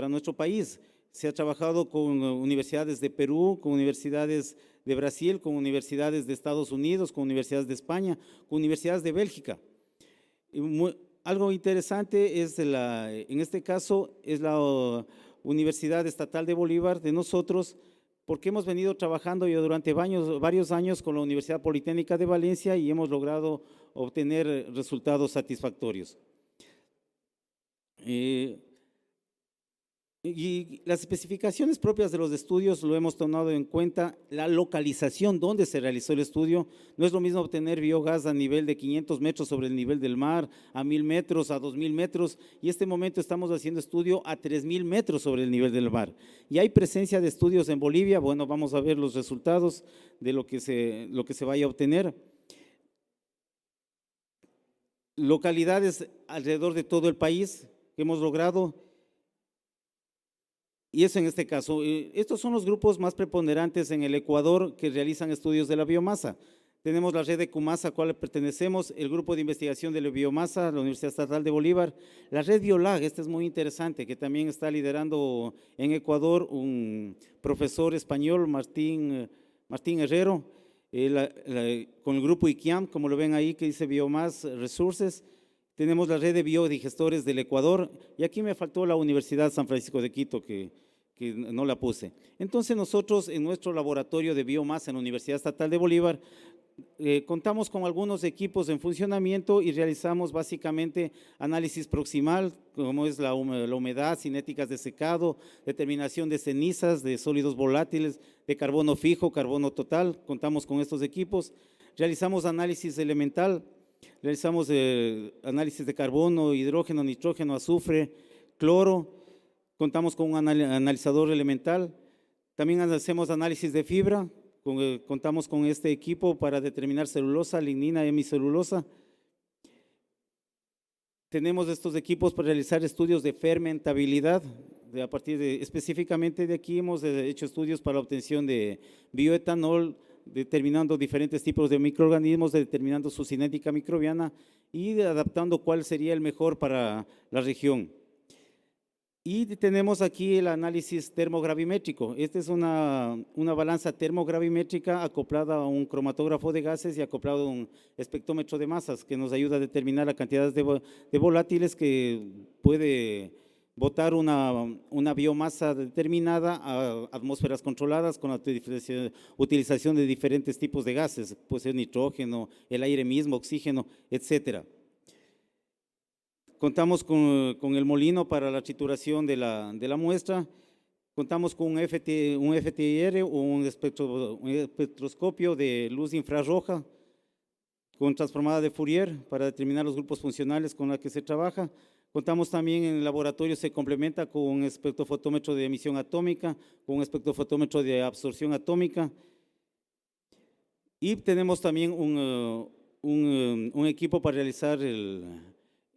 Speaker 5: nuestro país. Se ha trabajado con universidades de Perú, con universidades de Brasil, con universidades de Estados Unidos, con universidades de España, con universidades de Bélgica. Algo interesante es, en este caso, es la Universidad Estatal de Bolívar de nosotros, porque hemos venido trabajando ya durante varios años con la Universidad Politécnica de Valencia y hemos logrado obtener resultados satisfactorios. Y las especificaciones propias de los estudios lo hemos tomado en cuenta, la localización donde se realizó el estudio. No es lo mismo obtener biogás a nivel de 500 metros sobre el nivel del mar, a 1000 metros, a 2000 metros, y en este momento estamos haciendo estudio a 3000 metros sobre el nivel del mar. Y hay presencia de estudios en Bolivia. Bueno, vamos a ver los resultados de lo que se vaya a obtener. Localidades alrededor de todo el país que hemos logrado. Y eso en este caso, estos son los grupos más preponderantes en el Ecuador que realizan estudios de la biomasa. Tenemos la red de Cumasa, a la cual pertenecemos, el grupo de investigación de la biomasa, la Universidad Estatal de Bolívar, la red Biolag, esta es muy interesante, que también está liderando en Ecuador un profesor español, Martín Herrero, con el grupo IQIAM, como lo ven ahí, que dice Biomass Resources. Tenemos la red de biodigestores del Ecuador y aquí me faltó la Universidad San Francisco de Quito, que no la puse. Entonces nosotros en nuestro laboratorio de biomasa en la Universidad Estatal de Bolívar contamos con algunos equipos en funcionamiento y realizamos básicamente análisis proximal, como es la humedad, cinéticas de secado, determinación de cenizas, de sólidos volátiles, de carbono fijo, carbono total. Contamos con estos equipos. Realizamos análisis elemental, realizamos análisis de carbono, hidrógeno, nitrógeno, azufre, cloro. Contamos con un analizador elemental. También hacemos análisis de fibra. Contamos con este equipo para determinar celulosa, lignina, hemicelulosa. Tenemos estos equipos para realizar estudios de fermentabilidad. Específicamente de aquí hemos hecho estudios para la obtención de bioetanol, determinando diferentes tipos de microorganismos, determinando su cinética microbiana y adaptando cuál sería el mejor para la región. Y tenemos aquí el análisis termogravimétrico. Esta es una balanza termogravimétrica acoplada a un cromatógrafo de gases y acoplado a un espectrómetro de masas que nos ayuda a determinar la cantidad de volátiles que puede botar una biomasa determinada a atmósferas controladas con la utilización de diferentes tipos de gases, puede ser nitrógeno, el aire mismo, oxígeno, etcétera. Contamos con el molino para la trituración de la muestra, contamos con un FTIR o un espectroscopio de luz infrarroja con transformada de Fourier para determinar los grupos funcionales con los que se trabaja. Contamos también en el laboratorio, se complementa con un espectrofotómetro de emisión atómica, con un espectrofotómetro de absorción atómica. Y tenemos también un equipo para realizar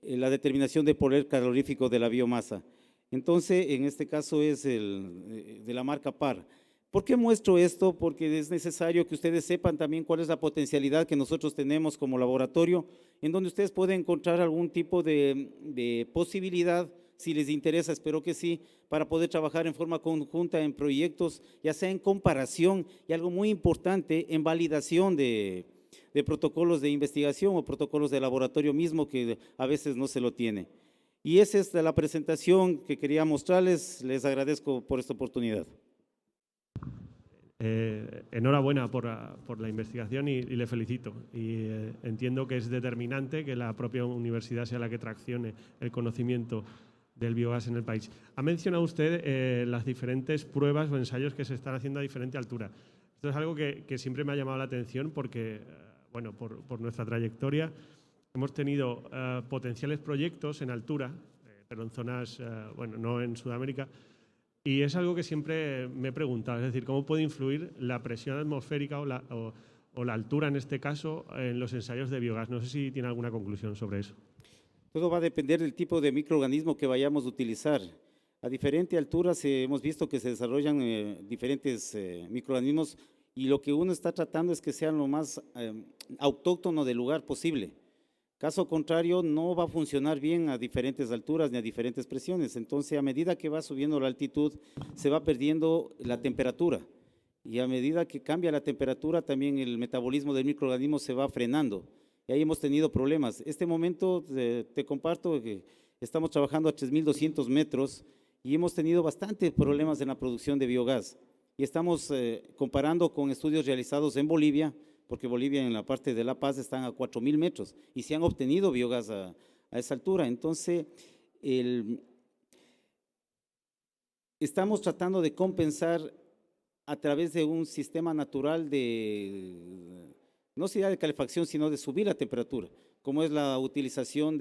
Speaker 5: la determinación del poder calorífico de la biomasa. Entonces, en este caso es de la marca PAR. ¿Por qué muestro esto? Porque es necesario que ustedes sepan también cuál es la potencialidad que nosotros tenemos como laboratorio, en donde ustedes pueden encontrar algún tipo de posibilidad, si les interesa, espero que sí, para poder trabajar en forma conjunta en proyectos, ya sea en comparación y algo muy importante, en validación de protocolos de investigación o protocolos de laboratorio mismo que a veces no se lo tiene. Y esa es la presentación que quería mostrarles. Les agradezco por esta oportunidad.
Speaker 6: Enhorabuena por la investigación y le felicito. Y entiendo que es determinante que la propia universidad sea la que traccione el conocimiento del biogás en el país. Ha mencionado usted las diferentes pruebas o ensayos que se están haciendo a diferente altura. Esto es algo que siempre me ha llamado la atención porque, bueno, por nuestra trayectoria hemos tenido potenciales proyectos en altura, pero en zonas, bueno, no en Sudamérica. Y es algo que siempre me he preguntado, es decir, ¿cómo puede influir la presión atmosférica o la altura, en este caso, en los ensayos de biogás? No sé si tiene alguna conclusión sobre eso.
Speaker 5: Todo va a depender del tipo de microorganismo que vayamos a utilizar. A diferentes alturas hemos visto que se desarrollan diferentes microorganismos y lo que uno está tratando es que sean lo más autóctono del lugar posible. Caso contrario, no va a funcionar bien a diferentes alturas ni a diferentes presiones. Entonces, a medida que va subiendo la altitud, se va perdiendo la temperatura. Y a medida que cambia la temperatura, también el metabolismo del microorganismo se va frenando. Y ahí hemos tenido problemas. Este momento, te comparto que estamos trabajando a 3.200 metros y hemos tenido bastantes problemas en la producción de biogás. Y estamos comparando con estudios realizados en Bolivia, porque Bolivia en la parte de La Paz están a 4.000 metros y se han obtenido biogás a esa altura. Entonces, estamos tratando de compensar a través de un sistema natural no sería de calefacción, sino de subir la temperatura, como es la utilización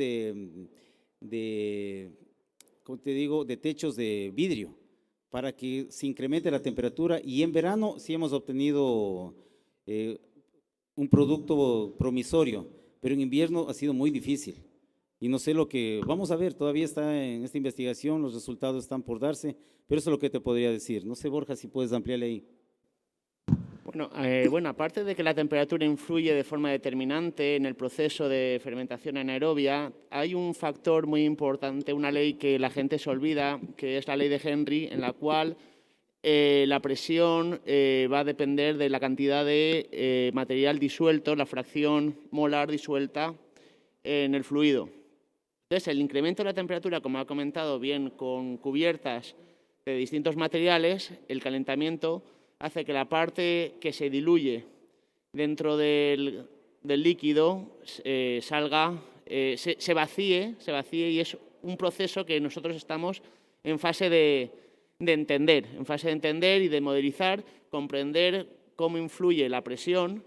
Speaker 5: como te digo, de techos de vidrio, para que se incremente la temperatura. Y en verano sí hemos obtenido un producto promisorio, pero en invierno ha sido muy difícil. Y no sé lo que vamos a ver, todavía está en esta investigación, los resultados están por darse, pero eso es lo que te podría decir. No sé, Borja, si puedes ampliarle ahí.
Speaker 3: Bueno, aparte de que la temperatura influye de forma determinante en el proceso de fermentación anaerobia, hay un factor muy importante, una ley que la gente se olvida, que es la ley de Henry, en la cual la presión va a depender de la cantidad de material disuelto, la fracción molar disuelta en el fluido. Entonces, el incremento de la temperatura, como ha comentado bien, con cubiertas de distintos materiales, el calentamiento hace que la parte que se diluye dentro del líquido salga, se vacíe y es un proceso que nosotros estamos en fase de entender y de modelizar, comprender cómo influye la presión,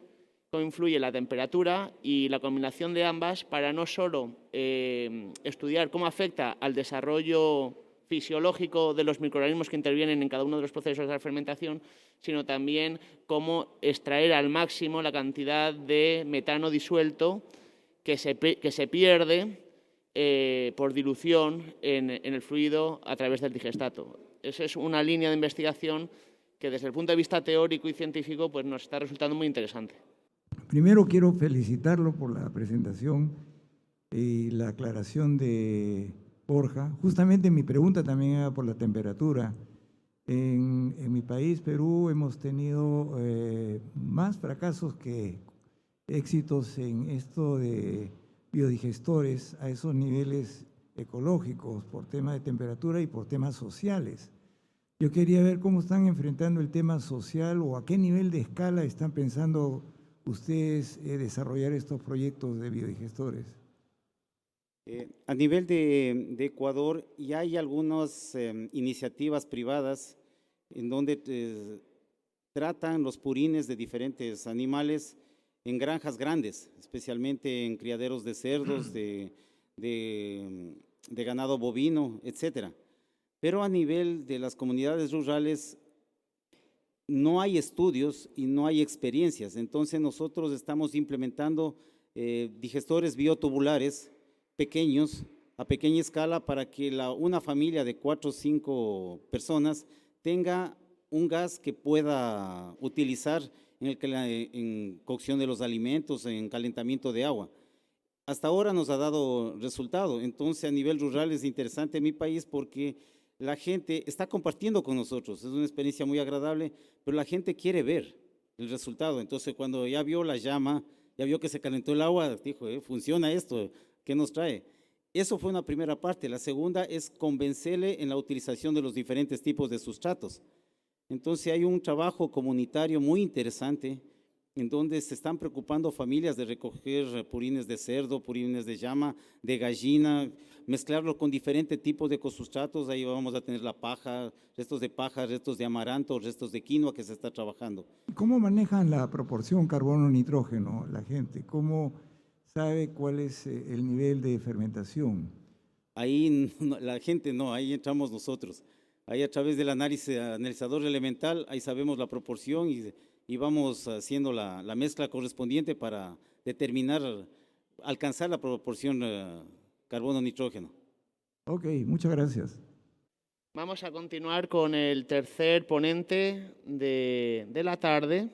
Speaker 3: cómo influye la temperatura y la combinación de ambas para no solo estudiar cómo afecta al desarrollo fisiológico de los microorganismos que intervienen en cada uno de los procesos de la fermentación, sino también cómo extraer al máximo la cantidad de metano disuelto que se pierde por dilución en el fluido a través del digestato. Esa es una línea de investigación que desde el punto de vista teórico y científico pues nos está resultando muy interesante.
Speaker 7: Primero quiero felicitarlo por la presentación y la aclaración de Borja. Justamente mi pregunta también era por la temperatura. En mi país, Perú, hemos tenido más fracasos que éxitos en esto de biodigestores a esos niveles ecológicos por temas de temperatura y por temas sociales. Yo quería ver cómo están enfrentando el tema social o a qué nivel de escala están pensando ustedes desarrollar estos proyectos de biodigestores.
Speaker 5: A nivel de Ecuador ya hay algunas iniciativas privadas en donde tratan los purines de diferentes animales en granjas grandes, especialmente en criaderos de cerdos, de ganado bovino, etcétera. Pero a nivel de las comunidades rurales no hay estudios y no hay experiencias. Entonces nosotros estamos implementando digestores biotubulares pequeños, a pequeña escala, para que una familia de 4 o 5 personas tenga un gas que pueda utilizar en cocción de los alimentos, en calentamiento de agua. Hasta ahora nos ha dado resultado. Entonces, a nivel rural es interesante en mi país porque la gente está compartiendo con nosotros. Es una experiencia muy agradable, pero la gente quiere ver el resultado. Entonces, cuando ya vio la llama, ya vio que se calentó el agua, dijo, funciona esto, ¿qué nos trae? Eso fue una primera parte. La segunda es convencerle en la utilización de los diferentes tipos de sustratos. Entonces hay un trabajo comunitario muy interesante en donde se están preocupando familias de recoger purines de cerdo, purines de llama, de gallina, mezclarlo con diferentes tipos de ecosustratos. Ahí vamos a tener la paja, restos de paja, restos de amaranto, restos de quinoa que se está trabajando.
Speaker 7: ¿Cómo manejan la proporción carbono-nitrógeno la gente? ¿Cómo sabe cuál es el nivel de fermentación?
Speaker 5: Ahí la gente no, ahí entramos nosotros. Ahí a través del analizador elemental, ahí sabemos la proporción y vamos haciendo la mezcla correspondiente para determinar, alcanzar la proporción carbono-nitrógeno.
Speaker 7: Ok, muchas gracias.
Speaker 3: Vamos a continuar con el tercer ponente de la tarde,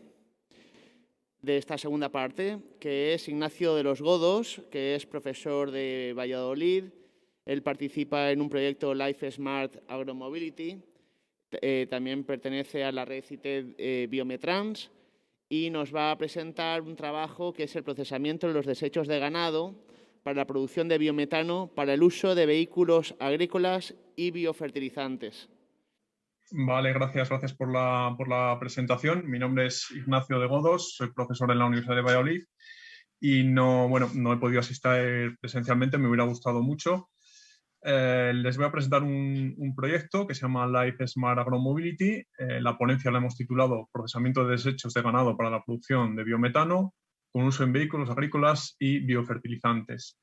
Speaker 3: de esta segunda parte, que es Ignacio de los Godos, que es profesor de Valladolid. Él participa en un proyecto Life Smart Agromobility, también pertenece a la red CITED Biometrans y nos va a presentar un trabajo que es el procesamiento de los desechos de ganado para la producción de biometano para el uso de vehículos agrícolas y biofertilizantes.
Speaker 8: Vale, gracias por la presentación. Mi nombre es Ignacio de Godos, soy profesor en la Universidad de Valladolid y no he podido asistir presencialmente, me hubiera gustado mucho. Les voy a presentar un proyecto que se llama Life Smart Agromobility. La ponencia la hemos titulado Procesamiento de desechos de ganado para la producción de biometano con uso en vehículos agrícolas y biofertilizantes.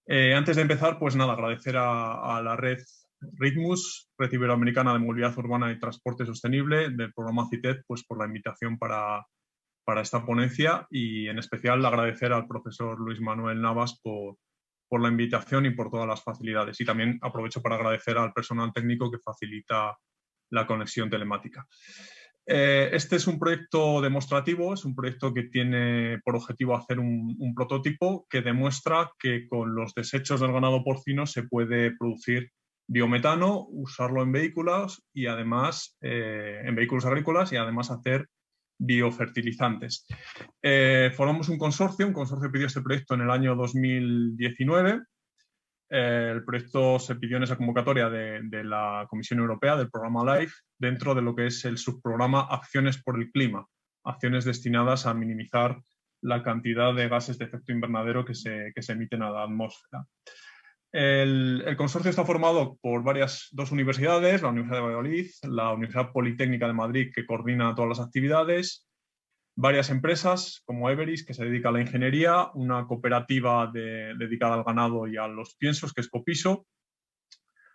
Speaker 8: Antes de empezar, pues nada, agradecer a la red RITMUS, Red Iberoamericana de Movilidad Urbana y Transporte Sostenible, del programa CITED, pues por la invitación para esta ponencia y en especial agradecer al profesor Luis Manuel Navas por la invitación y por todas las facilidades. Y también aprovecho para agradecer al personal técnico que facilita la conexión telemática. Este es un proyecto demostrativo, es un proyecto que tiene por objetivo hacer un prototipo que demuestra que con los desechos del ganado porcino se puede producir biometano, usarlo en vehículos y además en vehículos agrícolas y además hacer biofertilizantes. Formamos un consorcio pidió este proyecto en el año 2019. El proyecto se pidió en esa convocatoria de la Comisión Europea, del programa LIFE, dentro de lo que es el subprograma Acciones por el Clima, acciones destinadas a minimizar la cantidad de gases de efecto invernadero que se emiten a la atmósfera. El consorcio está formado por dos universidades, la Universidad de Valladolid, la Universidad Politécnica de Madrid, que coordina todas las actividades, varias empresas como Everis, que se dedica a la ingeniería, una cooperativa dedicada al ganado y a los piensos, que es Copiso,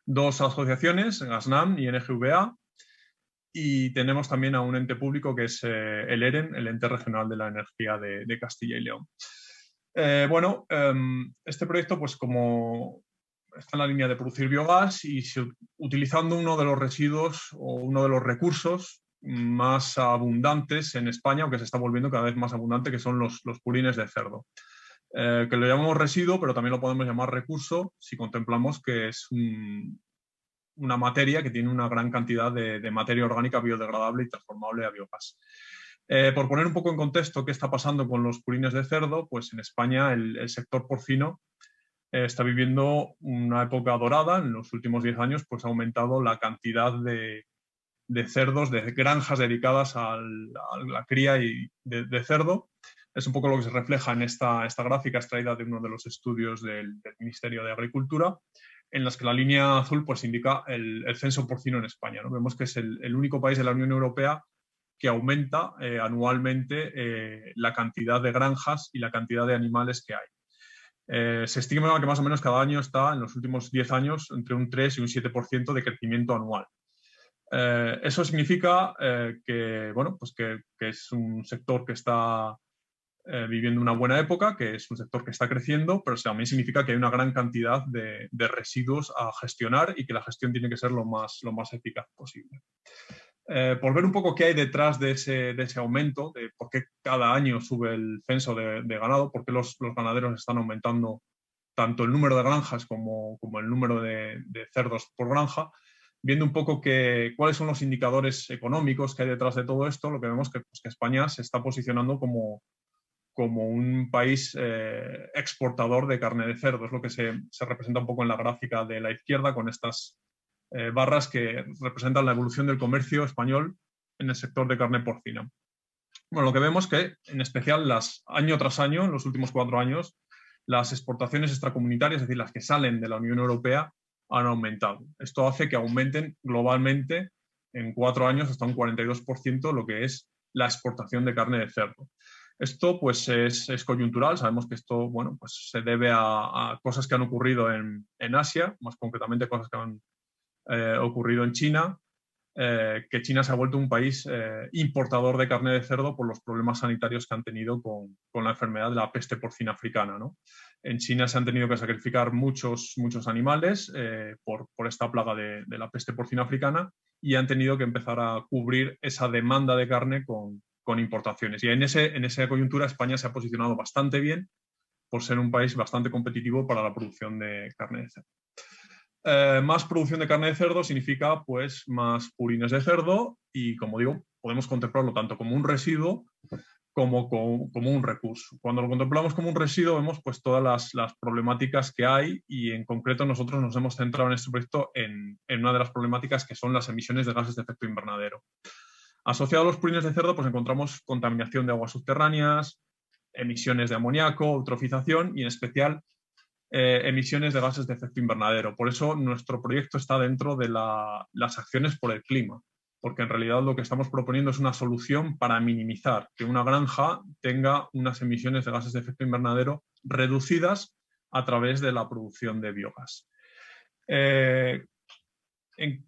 Speaker 8: dos asociaciones, Gasnam y NGVA, y tenemos también a un ente público que es el EREN, el Ente Regional de la Energía de Castilla y León. Este proyecto, pues como está en la línea de producir biogás y utilizando uno de los residuos o uno de los recursos más abundantes en España, aunque se está volviendo cada vez más abundante, que son los purines de cerdo. Que lo llamamos residuo, pero también lo podemos llamar recurso si contemplamos que es una materia que tiene una gran cantidad de materia orgánica biodegradable y transformable a biogás. Por poner un poco en contexto qué está pasando con los purines de cerdo, pues en España el sector porcino está viviendo una época dorada. En los últimos 10 años pues ha aumentado la cantidad de cerdos, de granjas dedicadas a la cría de cerdo. Es un poco lo que se refleja en esta gráfica extraída de uno de los estudios del Ministerio de Agricultura, en las que la línea azul pues indica el censo porcino en España, ¿no? Vemos que es el único país de la Unión Europea que aumenta anualmente la cantidad de granjas y la cantidad de animales que hay. Se estima que más o menos cada año está, en los últimos 10 años, entre un 3 y un 7% de crecimiento anual. Eso significa que, bueno, pues que es un sector que está viviendo una buena época, que es un sector que está creciendo, pero también significa que hay una gran cantidad de residuos a gestionar y que la gestión tiene que ser lo más eficaz posible. Por ver un poco qué hay detrás de ese aumento, de por qué cada año sube el censo de ganado, por qué los ganaderos están aumentando tanto el número de granjas como el número de cerdos por granja, viendo un poco cuáles son los indicadores económicos que hay detrás de todo esto, lo que vemos que España se está posicionando como un país exportador de carne de cerdo. Es lo que se representa un poco en la gráfica de la izquierda con estas barras que representan la evolución del comercio español en el sector de carne porcina. Bueno, lo que vemos que, en especial, año tras año, en los últimos 4 años, las exportaciones extracomunitarias, es decir, las que salen de la Unión Europea, han aumentado. Esto hace que aumenten globalmente en 4 años hasta un 42% lo que es la exportación de carne de cerdo. Esto pues es coyuntural, sabemos que esto bueno, pues se debe a cosas que han ocurrido en Asia, más concretamente cosas que han ocurrido en China, que China se ha vuelto un país importador de carne de cerdo por los problemas sanitarios que han tenido con la enfermedad de la peste porcina africana, ¿no? En China se han tenido que sacrificar muchos animales por esta plaga de la peste porcina africana y han tenido que empezar a cubrir esa demanda de carne con importaciones. Y en esa coyuntura España se ha posicionado bastante bien por ser un país bastante competitivo para la producción de carne de cerdo. Más producción de carne de cerdo significa pues más purines de cerdo y, como digo, podemos contemplarlo tanto como un residuo como un recurso. Cuando lo contemplamos como un residuo vemos pues todas las problemáticas que hay y en concreto nosotros nos hemos centrado en este proyecto en una de las problemáticas que son las emisiones de gases de efecto invernadero. Asociado a los purines de cerdo pues encontramos contaminación de aguas subterráneas, emisiones de amoníaco, eutrofización y en especial emisiones de gases de efecto invernadero. Por eso nuestro proyecto está dentro de las acciones por el clima, porque en realidad lo que estamos proponiendo es una solución para minimizar que una granja tenga unas emisiones de gases de efecto invernadero reducidas a través de la producción de biogás. ¿En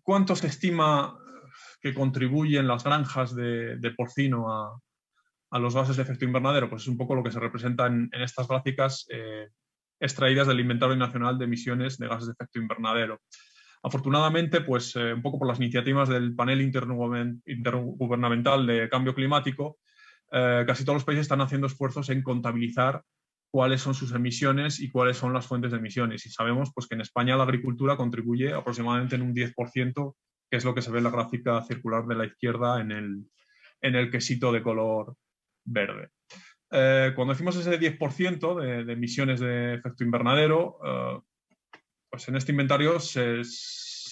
Speaker 8: cuánto se estima que contribuyen las granjas de porcino a los gases de efecto invernadero? Pues es un poco lo que se representa en estas gráficas extraídas del Inventario Nacional de Emisiones de Gases de Efecto Invernadero. Afortunadamente, pues un poco por las iniciativas del Panel Intergubernamental de Cambio Climático, casi todos los países están haciendo esfuerzos en contabilizar cuáles son sus emisiones y cuáles son las fuentes de emisiones. Y sabemos pues, que en España la agricultura contribuye aproximadamente en un 10%, que es lo que se ve en la gráfica circular de la izquierda en el quesito de color verde. Cuando decimos ese 10% de emisiones de efecto invernadero, pues en este inventario se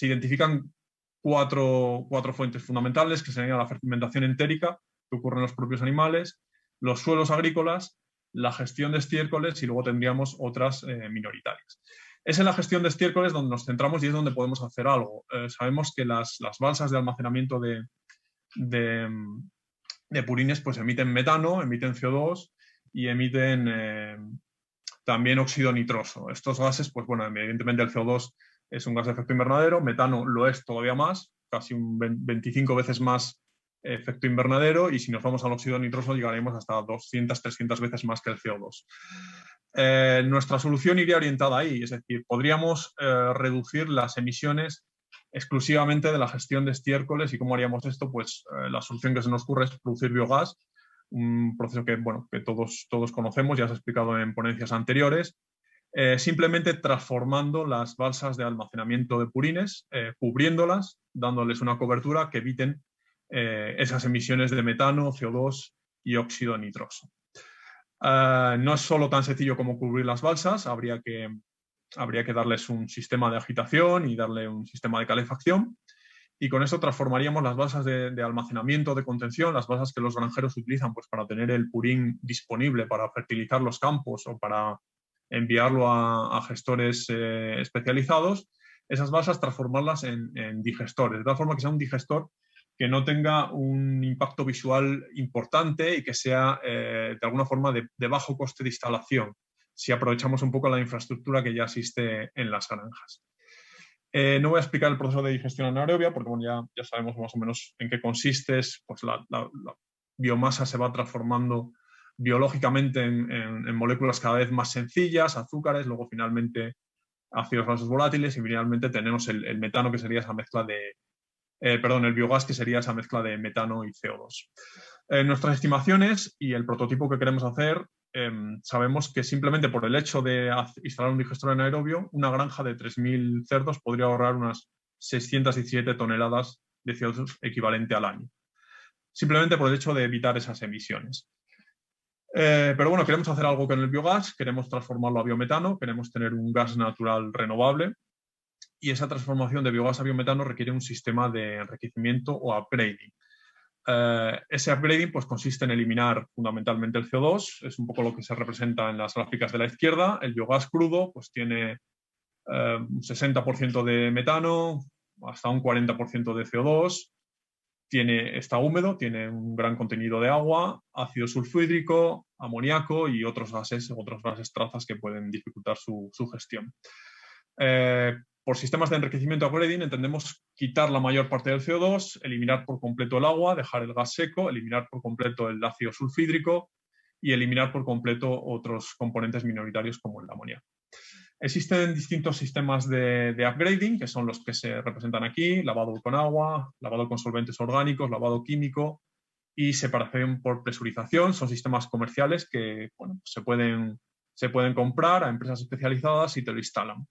Speaker 8: identifican cuatro fuentes fundamentales, que serían la fermentación entérica, que ocurre en los propios animales, los suelos agrícolas, la gestión de estiércoles y luego tendríamos otras minoritarias. Es en la gestión de estiércoles donde nos centramos y es donde podemos hacer algo. Sabemos que las balsas de almacenamiento de purines pues emiten metano, emiten CO2 y emiten también óxido nitroso. Estos gases, pues bueno, evidentemente el CO2 es un gas de efecto invernadero, metano lo es todavía más, casi un 25 veces más efecto invernadero y si nos vamos al óxido nitroso llegaremos hasta 200, 300 veces más que el CO2. Nuestra solución iría orientada ahí, es decir, podríamos reducir las emisiones exclusivamente de la gestión de estiércoles. ¿Y cómo haríamos esto? Pues la solución que se nos ocurre es producir biogás, un proceso que, bueno, que todos conocemos, ya se ha explicado en ponencias anteriores, simplemente transformando las balsas de almacenamiento de purines, cubriéndolas, dándoles una cobertura que eviten esas emisiones de metano, CO2 y óxido nitroso. No es solo tan sencillo como cubrir las balsas, habría que darles un sistema de agitación y darle un sistema de calefacción y con eso transformaríamos las balsas de almacenamiento, de contención, las balsas que los granjeros utilizan pues, para tener el purín disponible para fertilizar los campos o para enviarlo a gestores especializados, esas balsas transformarlas en digestores, de tal forma que sea un digestor que no tenga un impacto visual importante y que sea de alguna forma de bajo coste de instalación, si aprovechamos un poco la infraestructura que ya existe en las granjas. No voy a explicar el proceso de digestión anaerobia porque bueno, ya sabemos más o menos en qué consiste. Pues la biomasa se va transformando biológicamente en moléculas cada vez más sencillas, azúcares, luego finalmente ácidos grasos volátiles y finalmente tenemos el metano, que sería esa mezcla de, el biogás, que sería esa mezcla de metano y CO2. Nuestras estimaciones y el prototipo que queremos hacer, sabemos que simplemente por el hecho de instalar un digestor anaerobio, una granja de 3.000 cerdos podría ahorrar unas 617 toneladas de CO2 equivalente al año, simplemente por el hecho de evitar esas emisiones. Pero bueno, queremos hacer algo con el biogás, queremos transformarlo a biometano, queremos tener un gas natural renovable, y esa transformación de biogás a biometano requiere un sistema de enriquecimiento o upgrading. Ese upgrading pues, consiste en eliminar fundamentalmente el CO2, es un poco lo que se representa en las gráficas de la izquierda. El biogás crudo pues, tiene un 60% de metano, hasta un 40% de CO2, está húmedo, tiene un gran contenido de agua, ácido sulfúrico, amoníaco y otros gases trazas que pueden dificultar su gestión. Por sistemas de enriquecimiento upgrading entendemos quitar la mayor parte del CO2, eliminar por completo el agua, dejar el gas seco, eliminar por completo el ácido sulfúrico y eliminar por completo otros componentes minoritarios como el amoníaco. Existen distintos sistemas de upgrading, que son los que se representan aquí: lavado con agua, lavado con solventes orgánicos, lavado químico y separación por presurización. Son sistemas comerciales que bueno, se pueden comprar a empresas especializadas y te lo instalan.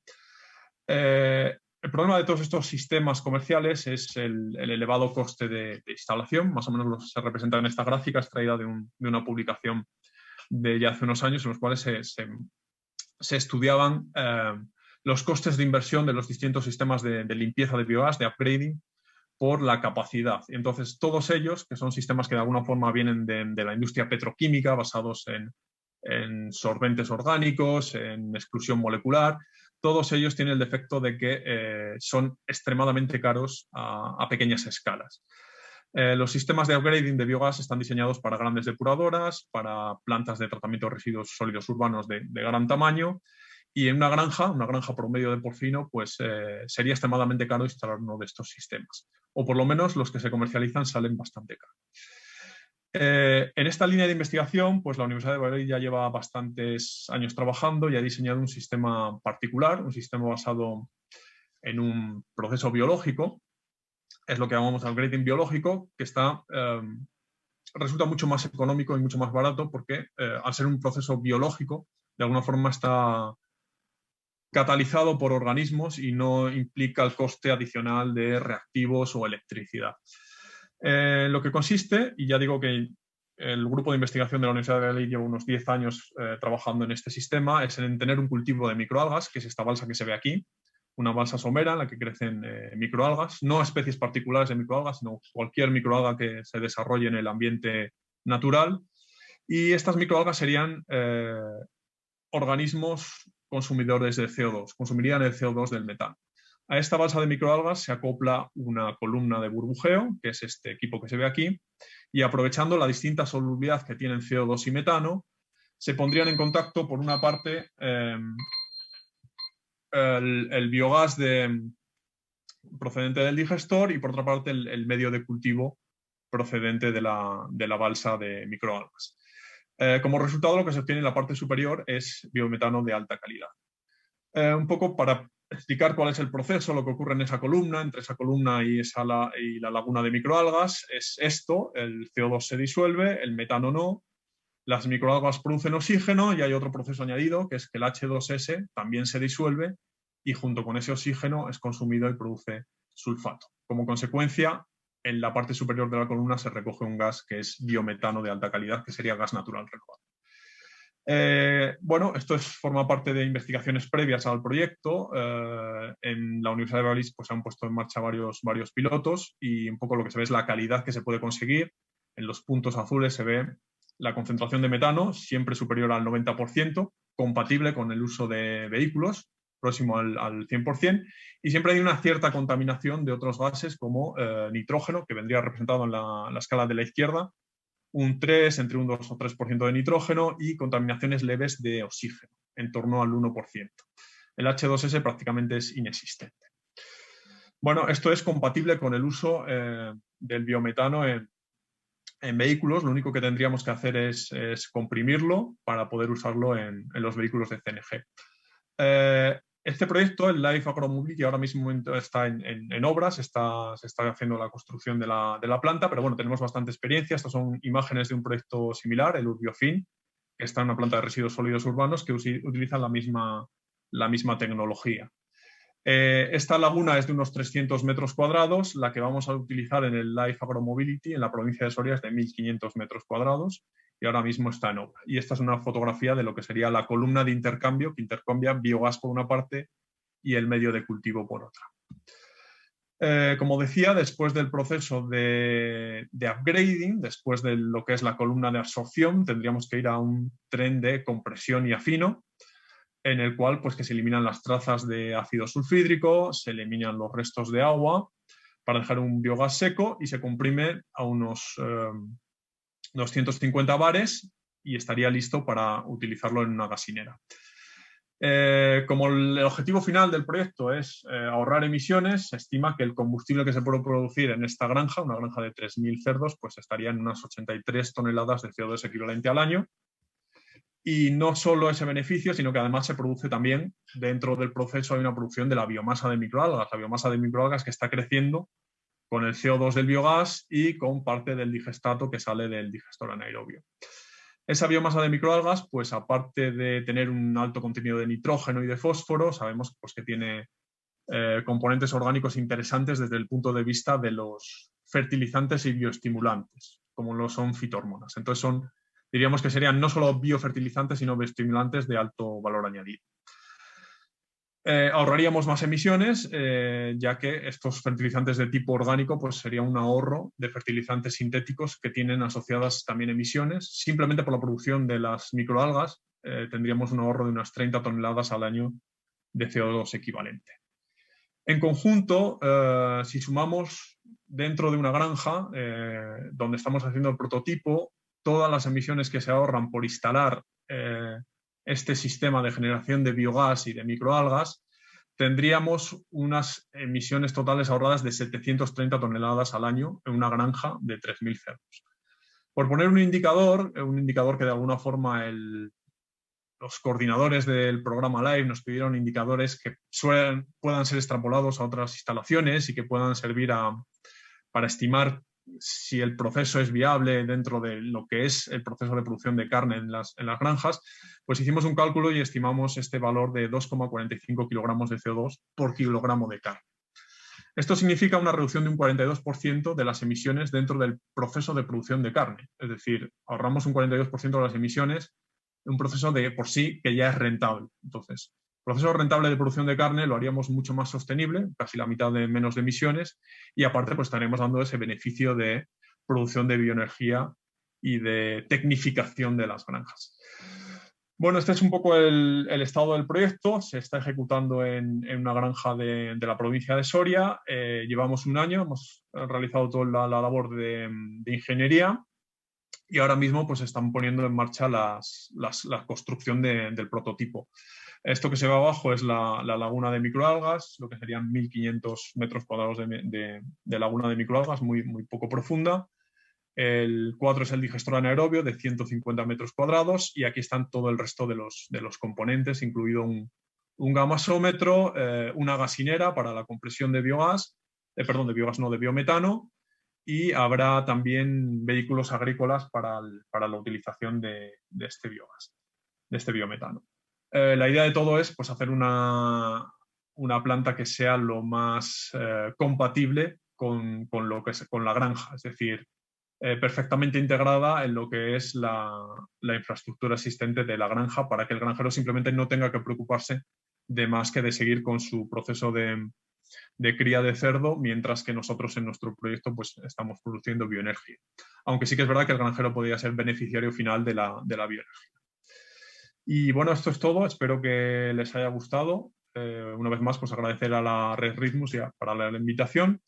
Speaker 8: El problema de todos estos sistemas comerciales es el elevado coste de instalación. Más o menos se representa en esta gráfica extraída de una publicación de ya hace unos años, en los cuales se estudiaban los costes de inversión de los distintos sistemas de limpieza de biogás, de upgrading, por la capacidad. Y entonces todos ellos, que son sistemas que de alguna forma vienen de la industria petroquímica, basados en solventes orgánicos, en exclusión molecular, todos ellos tienen el defecto de que son extremadamente caros a pequeñas escalas. Los sistemas de upgrading de biogás están diseñados para grandes depuradoras, para plantas de tratamiento de residuos sólidos urbanos de gran tamaño, y en una granja promedio de porcino, pues sería extremadamente caro instalar uno de estos sistemas. O por lo menos los que se comercializan salen bastante caros. En esta línea de investigación, pues la Universidad de Valladolid ya lleva bastantes años trabajando y ha diseñado un sistema particular, un sistema basado en un proceso biológico. Es lo que llamamos upgrading biológico, que resulta mucho más económico y mucho más barato porque al ser un proceso biológico, de alguna forma está catalizado por organismos y no implica el coste adicional de reactivos o electricidad. Lo que consiste, y ya digo que el grupo de investigación de la Universidad de Valladolid lleva unos 10 años trabajando en este sistema, es en tener un cultivo de microalgas, que es esta balsa que se ve aquí, una balsa somera en la que crecen microalgas, no especies particulares de microalgas, sino cualquier microalga que se desarrolle en el ambiente natural. Y estas microalgas serían organismos consumidores de CO2, consumirían el CO2 del metano. A esta balsa de microalgas se acopla una columna de burbujeo, que es este equipo que se ve aquí, y aprovechando la distinta solubilidad que tienen CO2 y metano, se pondrían en contacto, por una parte, el biogás procedente del digestor y, por otra parte, el medio de cultivo procedente de la balsa de microalgas. Como resultado, lo que se obtiene en la parte superior es biometano de alta calidad. Un poco para explicar cuál es el proceso, lo que ocurre en esa columna, entre esa columna y la laguna de microalgas, es esto: el CO2 se disuelve, el metano no, las microalgas producen oxígeno y hay otro proceso añadido, que es que el H2S también se disuelve y junto con ese oxígeno es consumido y produce sulfato. Como consecuencia, en la parte superior de la columna se recoge un gas que es biometano de alta calidad, que sería gas natural renovable. Bueno, esto forma parte de investigaciones previas al proyecto. En la Universidad de Valladolid pues, se han puesto en marcha varios pilotos y un poco lo que se ve es la calidad que se puede conseguir. En los puntos azules se ve la concentración de metano, siempre superior al 90%, compatible con el uso de vehículos, próximo al 100%, y siempre hay una cierta contaminación de otros gases como nitrógeno, que vendría representado en la escala de la izquierda, un 3, entre un 2 o 3% de nitrógeno, y contaminaciones leves de oxígeno, en torno al 1%. El H2S prácticamente es inexistente. Bueno, esto es compatible con el uso del biometano en vehículos. Lo único que tendríamos que hacer es comprimirlo para poder usarlo en los vehículos de CNG. Este proyecto, el Life Agromobility, ahora mismo está en obras, se está haciendo la construcción de la planta, pero bueno, tenemos bastante experiencia. Estas son imágenes de un proyecto similar, el Urbiofin, que está en una planta de residuos sólidos urbanos que utiliza la misma tecnología. Esta laguna es de unos 300 metros cuadrados, la que vamos a utilizar en el Life Agromobility en la provincia de Soria es de 1.500 metros cuadrados y ahora mismo está en obra. Y esta es una fotografía de lo que sería la columna de intercambio que intercambia biogás por una parte y el medio de cultivo por otra. Como decía, después del proceso de upgrading, después de lo que es la columna de absorción, tendríamos que ir a un tren de compresión y afino, en el cual pues, que se eliminan las trazas de ácido sulfídrico, se eliminan los restos de agua para dejar un biogás seco y se comprime a unos 250 bares y estaría listo para utilizarlo en una gasinera. Como el objetivo final del proyecto es ahorrar emisiones, se estima que el combustible que se puede producir en esta granja, una granja de 3.000 cerdos, pues estaría en unas 83 toneladas de CO2 equivalente al año. Y no solo ese beneficio, sino que además se produce también, dentro del proceso hay una producción de la biomasa de microalgas. La biomasa de microalgas que está creciendo con el CO2 del biogás y con parte del digestato que sale del digestor anaerobio. Esa biomasa de microalgas, pues aparte de tener un alto contenido de nitrógeno y de fósforo, sabemos pues, que tiene componentes orgánicos interesantes desde el punto de vista de los fertilizantes y bioestimulantes, como lo son fitohormonas. Entonces diríamos que serían no solo biofertilizantes, sino bioestimulantes de alto valor añadido. Ahorraríamos más emisiones, ya que estos fertilizantes de tipo orgánico pues sería un ahorro de fertilizantes sintéticos que tienen asociadas también emisiones. Simplemente por la producción de las microalgas tendríamos un ahorro de unas 30 toneladas al año de CO2 equivalente. En conjunto, si sumamos dentro de una granja donde estamos haciendo el prototipo, todas las emisiones que se ahorran por instalar este sistema de generación de biogás y de microalgas, tendríamos unas emisiones totales ahorradas de 730 toneladas al año en una granja de 3.000 cerdos. Por poner un indicador que de alguna forma los coordinadores del programa LIFE nos pidieron indicadores que puedan ser extrapolados a otras instalaciones y que puedan servir para estimar si el proceso es viable dentro de lo que es el proceso de producción de carne en las granjas, pues hicimos un cálculo y estimamos este valor de 2,45 kilogramos de CO2 por kilogramo de carne. Esto significa una reducción de un 42% de las emisiones dentro del proceso de producción de carne. Es decir, ahorramos un 42% de las emisiones en un proceso de por sí que ya es rentable. Entonces, proceso rentable de producción de carne lo haríamos mucho más sostenible, casi la mitad de menos de emisiones, y aparte pues estaremos dando ese beneficio de producción de bioenergía y de tecnificación de las granjas. Bueno, este es un poco el estado del proyecto. Se está ejecutando en una granja de la provincia de Soria. Llevamos un año, hemos realizado toda la labor de ingeniería y ahora mismo pues están poniendo en marcha la construcción del prototipo. Esto que se ve abajo es la laguna de microalgas, lo que serían 1.500 metros cuadrados de laguna de microalgas, muy poco profunda. El 4 es el digestor anaerobio de 150 metros cuadrados y aquí están todo el resto de los componentes, incluido un gamasómetro, una gasinera para la compresión de biogás, de biometano, y habrá también vehículos agrícolas para la utilización de este biogás, de este biometano. La idea de todo es pues, hacer una planta que sea lo más compatible con la granja, es decir, perfectamente integrada en lo que es la infraestructura existente de la granja para que el granjero simplemente no tenga que preocuparse de más que de seguir con su proceso de cría de cerdo, mientras que nosotros en nuestro proyecto pues, estamos produciendo bioenergía. Aunque sí que es verdad que el granjero podría ser beneficiario final de la bioenergía. Y bueno, esto es todo. Espero que les haya gustado. Una vez más, pues agradecer a la Red Ritmus para la invitación.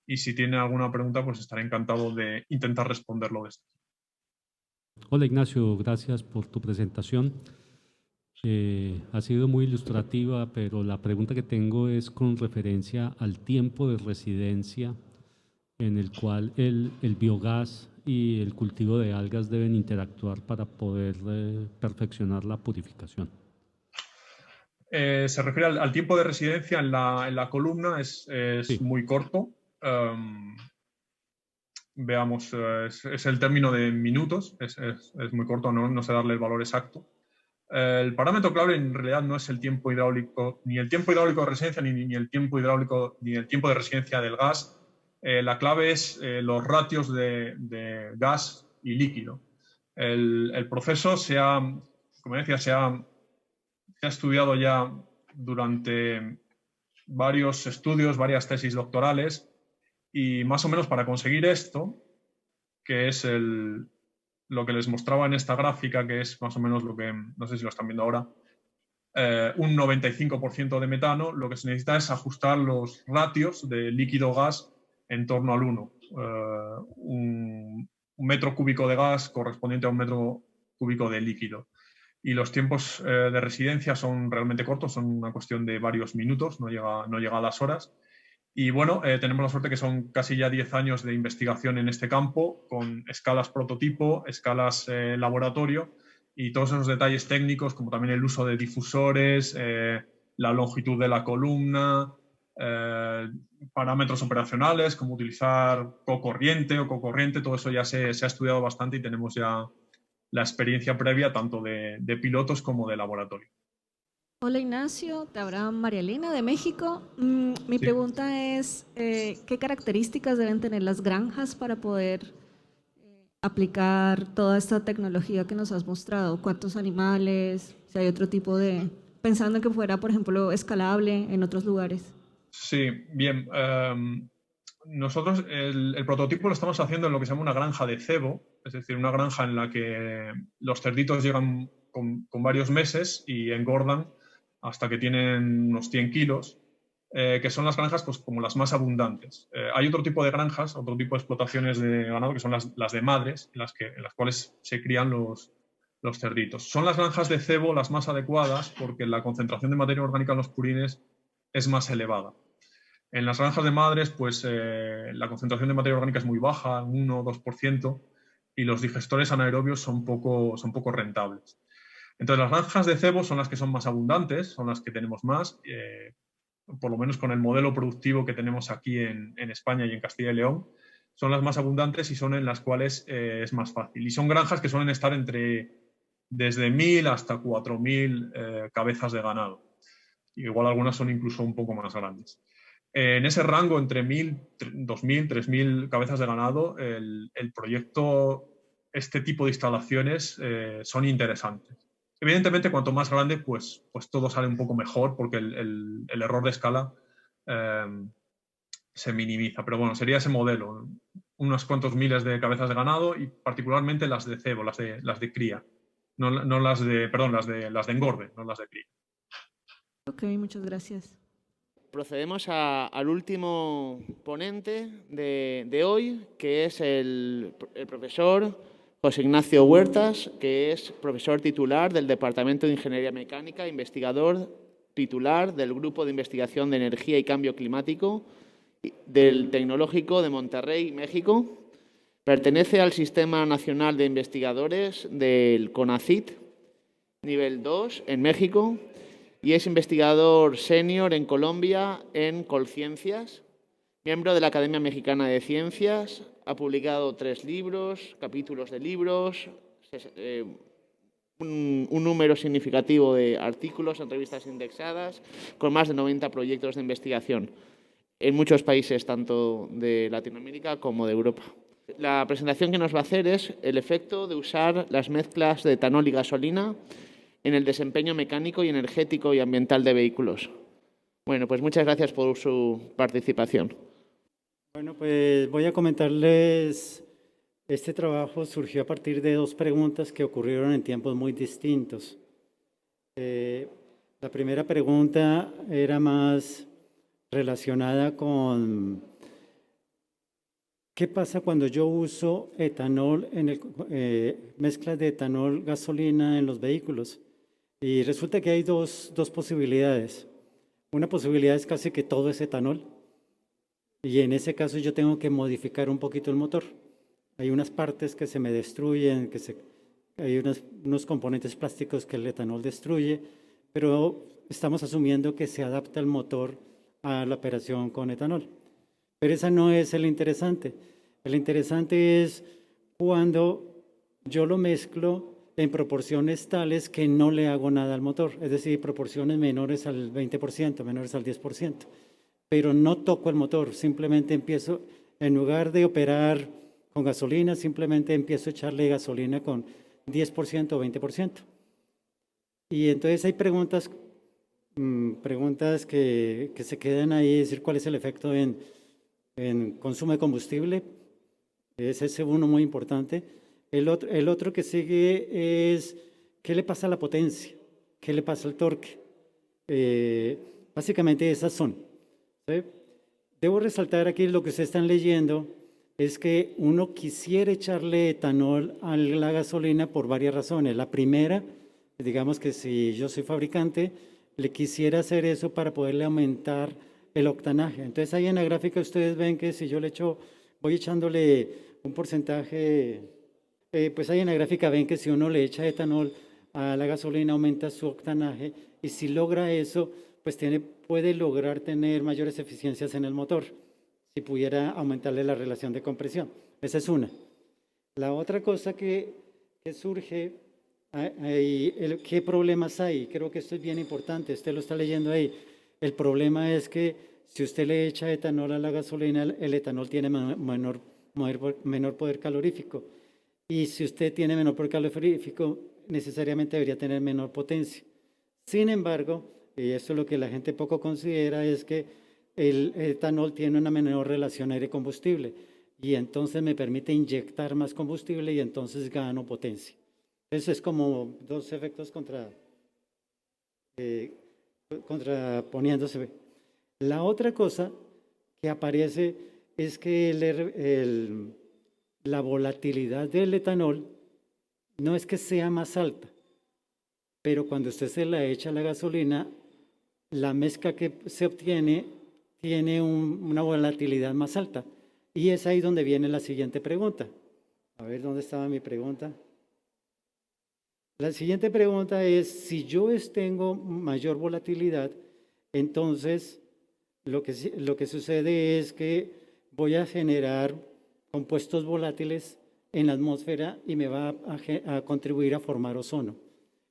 Speaker 8: Y si tienen alguna pregunta, pues estaré encantado de intentar responderlo desde aquí.
Speaker 9: Hola Ignacio, gracias por tu presentación. Ha sido muy ilustrativa, pero la pregunta que tengo es con referencia al tiempo de residencia en el cual el biogás y el cultivo de algas deben interactuar para poder perfeccionar la purificación.
Speaker 8: Se refiere al tiempo de residencia en la columna, es
Speaker 9: Sí.
Speaker 8: muy corto. Veamos, es el término de minutos, es muy corto, no sé darle el valor exacto. El parámetro clave en realidad no es el tiempo hidráulico, ni el tiempo hidráulico de residencia, ni el tiempo hidráulico, ni el tiempo de residencia del gas. La clave es los ratios de gas y líquido. El proceso como decía, se ha estudiado ya durante varios estudios, varias tesis doctorales, y más o menos para conseguir esto, que es lo que les mostraba en esta gráfica, que es más o menos lo que, no sé si lo están viendo ahora, un 95% de metano, lo que se necesita es ajustar los ratios de líquido-gas en torno al 1. Un metro cúbico de gas correspondiente a un metro cúbico de líquido. Y los tiempos de residencia son realmente cortos, son una cuestión de varios minutos, no llega a las horas. Y bueno, tenemos la suerte que son casi ya 10 años de investigación en este campo, con escalas prototipo, escalas laboratorio y todos esos detalles técnicos, como también el uso de difusores, la longitud de la columna, parámetros operacionales, como utilizar cocorriente o cocorriente, todo eso ya se ha estudiado bastante y tenemos ya la experiencia previa tanto de pilotos como de laboratorio.
Speaker 10: Hola Ignacio, te habla María Elena de México. Mi pregunta es, ¿qué características deben tener las granjas para poder aplicar toda esta tecnología que nos has mostrado? ¿Cuántos animales? Si hay otro tipo de... Pensando en que fuera, por ejemplo, escalable en otros lugares.
Speaker 8: Sí, bien. Nosotros el prototipo lo estamos haciendo en lo que se llama una granja de cebo, es decir, una granja en la que los cerditos llegan con varios meses y engordan hasta que tienen unos 100 kilos, que son las granjas pues, como las más abundantes. Hay otro tipo de granjas, otro tipo de explotaciones de ganado, que son las de madres, en las cuales se crían los cerditos. Son las granjas de cebo las más adecuadas porque la concentración de materia orgánica en los purines es más elevada. En las granjas de madres, pues la concentración de materia orgánica es muy baja, 1 o 2%, y los digestores anaerobios son poco rentables. Entonces, las granjas de cebo son las que son más abundantes, son las que tenemos más, por lo menos con el modelo productivo que tenemos aquí en España y en Castilla y León, son las más abundantes y son en las cuales es más fácil. Y son granjas que suelen estar desde 1.000 hasta 4.000 cabezas de ganado. Igual algunas son incluso un poco más grandes. En ese rango, entre 1.000, 2.000, 3.000 cabezas de ganado, el proyecto, este tipo de instalaciones son interesantes. Evidentemente, cuanto más grande, pues todo sale un poco mejor porque el error de escala se minimiza. Pero bueno, sería ese modelo, unos cuantos miles de cabezas de ganado y particularmente las de cebo, las de cría. No las de, perdón, las de engorde, no las de cría.
Speaker 10: Ok, muchas gracias.
Speaker 3: Procedemos al último ponente de hoy, que es el profesor José Ignacio Huertas, que es profesor titular del Departamento de Ingeniería Mecánica, investigador titular del Grupo de Investigación de Energía y Cambio Climático del Tecnológico de Monterrey, México. Pertenece al Sistema Nacional de Investigadores del CONACYT, nivel 2, en México, y es investigador senior en Colombia en Colciencias, miembro de la Academia Mexicana de Ciencias, ha publicado 3 libros, capítulos de libros, un número significativo de artículos en revistas indexadas, con más de 90 proyectos de investigación en muchos países, tanto de Latinoamérica como de Europa. La presentación que nos va a hacer es el efecto de usar las mezclas de etanol y gasolina en el desempeño mecánico y energético y ambiental de vehículos. Bueno, pues muchas gracias por su participación.
Speaker 11: Bueno, pues voy a comentarles, este trabajo surgió a partir de 2 preguntas que ocurrieron en tiempos muy distintos. La primera pregunta era más relacionada con qué pasa cuando yo uso etanol, mezclas de etanol, gasolina en los vehículos. Y resulta que hay dos posibilidades. Una posibilidad es casi que todo es etanol. Y en ese caso yo tengo que modificar un poquito el motor. Hay unas partes que se me destruyen, hay unos componentes plásticos que el etanol destruye, pero estamos asumiendo que se adapta el motor a la operación con etanol. Pero esa no es el interesante. El interesante es cuando yo lo mezclo en proporciones tales que no le hago nada al motor, es decir, proporciones menores al 20%, menores al 10%, pero no toco el motor, simplemente empiezo, en lugar de operar con gasolina, simplemente empiezo a echarle gasolina con 10% o 20%. Y entonces hay preguntas que se quedan ahí, es decir, cuál es el efecto en consumo de combustible, es ese uno muy importante. El otro que sigue es qué le pasa a la potencia, qué le pasa al torque. Básicamente esas son. ¿Sí? Debo resaltar aquí lo que ustedes están leyendo, es que uno quisiera echarle etanol a la gasolina por varias razones. La primera, digamos que si yo soy fabricante, le quisiera hacer eso para poderle aumentar el octanaje. Entonces ahí en la gráfica ustedes ven que si yo le echo, voy echándole un porcentaje, pues ahí en la gráfica ven que si uno le echa etanol a la gasolina aumenta su octanaje y si logra eso, pues puede lograr tener mayores eficiencias en el motor, si pudiera aumentarle la relación de compresión. Esa es una. La otra cosa que surge, ¿qué problemas hay? Creo que esto es bien importante, usted lo está leyendo ahí. El problema es que si usted le echa etanol a la gasolina, el etanol tiene menor poder calorífico. Y si usted tiene menor poder calorífico, necesariamente debería tener menor potencia. Sin embargo, y esto es lo que la gente poco considera, es que el etanol tiene una menor relación aire-combustible y entonces me permite inyectar más combustible y entonces gano potencia. Eso es como dos efectos contraponiéndose. La otra cosa que aparece es que la volatilidad del etanol no es que sea más alta, pero cuando usted se la echa a la gasolina, la mezcla que se obtiene tiene una volatilidad más alta. Y es ahí donde viene la siguiente pregunta. A ver, ¿dónde estaba mi pregunta? La siguiente pregunta es, si yo tengo mayor volatilidad, entonces lo que sucede es que voy a generar compuestos volátiles en la atmósfera y me va a contribuir a formar ozono.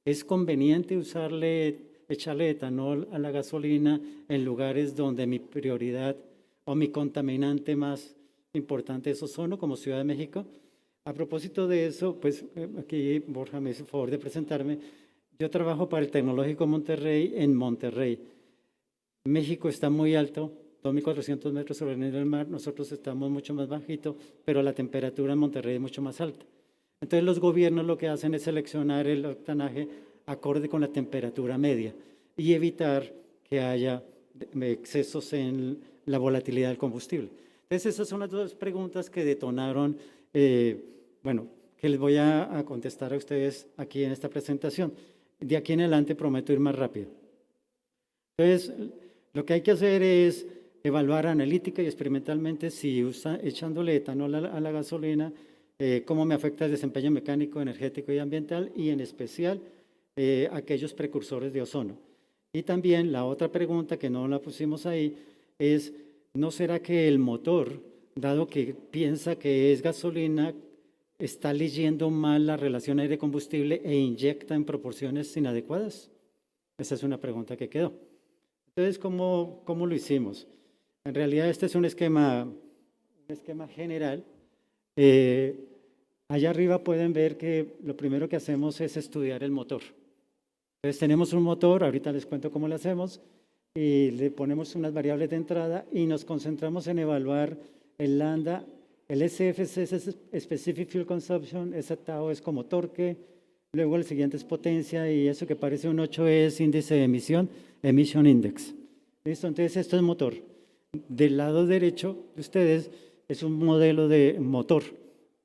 Speaker 11: ¿Es conveniente echarle etanol a la gasolina en lugares donde mi prioridad o mi contaminante más importante es ozono, como Ciudad de México? A propósito de eso, pues aquí Borja me hizo el favor de presentarme. Yo trabajo para el Tecnológico Monterrey en Monterrey. México está muy alto, 2.400 metros sobre el nivel del mar, nosotros estamos mucho más bajito, pero la temperatura en Monterrey es mucho más alta. Entonces los gobiernos lo que hacen es seleccionar el octanaje acorde con la temperatura media y evitar que haya excesos en la volatilidad del combustible. Entonces esas son las dos preguntas que detonaron, que les voy a contestar a ustedes aquí en esta presentación. De aquí en adelante prometo ir más rápido. Entonces, lo que hay que hacer es evaluar analítica y experimentalmente si echándole etanol a la gasolina, cómo me afecta el desempeño mecánico, energético y ambiental, y en especial aquellos precursores de ozono. Y también la otra pregunta que no la pusimos ahí es, ¿no será que el motor, dado que piensa que es gasolina, está leyendo mal la relación aire-combustible e inyecta en proporciones inadecuadas? Esa es una pregunta que quedó. Entonces, ¿cómo lo hicimos? En realidad este es un esquema general. Allá arriba pueden ver que lo primero que hacemos es estudiar el motor. Entonces tenemos un motor, ahorita les cuento cómo lo hacemos, y le ponemos unas variables de entrada y nos concentramos en evaluar el lambda, el SFC es Specific Fuel Consumption, ese tau es como torque, luego el siguiente es potencia y eso que parece un 8 es índice de emisión, Emission Index. ¿Listo? Entonces esto es motor. Del lado derecho de ustedes es un modelo de motor,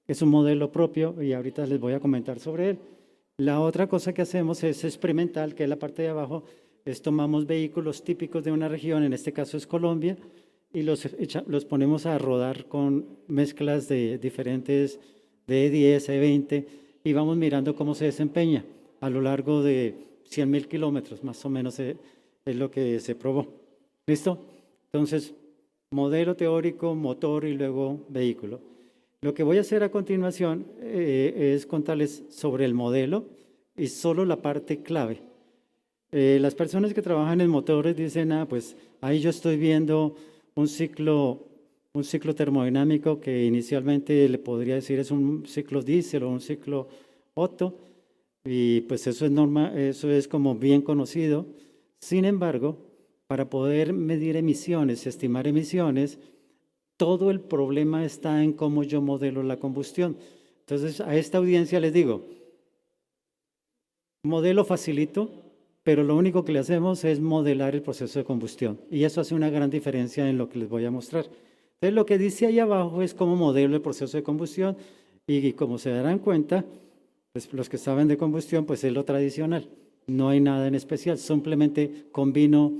Speaker 11: es un modelo propio y ahorita les voy a comentar sobre él. La otra cosa que hacemos es experimental, que es la parte de abajo, es tomamos vehículos típicos de una región, en este caso es Colombia, y los ponemos a rodar con mezclas de diferentes, de E10, E20, y vamos mirando cómo se desempeña a lo largo de 100.000 kilómetros, más o menos es lo que se probó. ¿Listo? Entonces, modelo teórico, motor y luego vehículo. Lo que voy a hacer a continuación es contarles sobre el modelo y solo la parte clave. Las personas que trabajan en motores dicen, pues ahí yo estoy viendo un ciclo termodinámico que inicialmente le podría decir es un ciclo diésel o un ciclo Otto, y pues eso es normal, eso es como bien conocido. Sin embargo, para poder medir emisiones, estimar emisiones, todo el problema está en cómo yo modelo la combustión. Entonces, a esta audiencia les digo, modelo facilito, pero lo único que le hacemos es modelar el proceso de combustión. Y eso hace una gran diferencia en lo que les voy a mostrar. Entonces, lo que dice ahí abajo es cómo modelo el proceso de combustión. Y como se darán cuenta, pues los que saben de combustión, pues es lo tradicional. No hay nada en especial, simplemente combino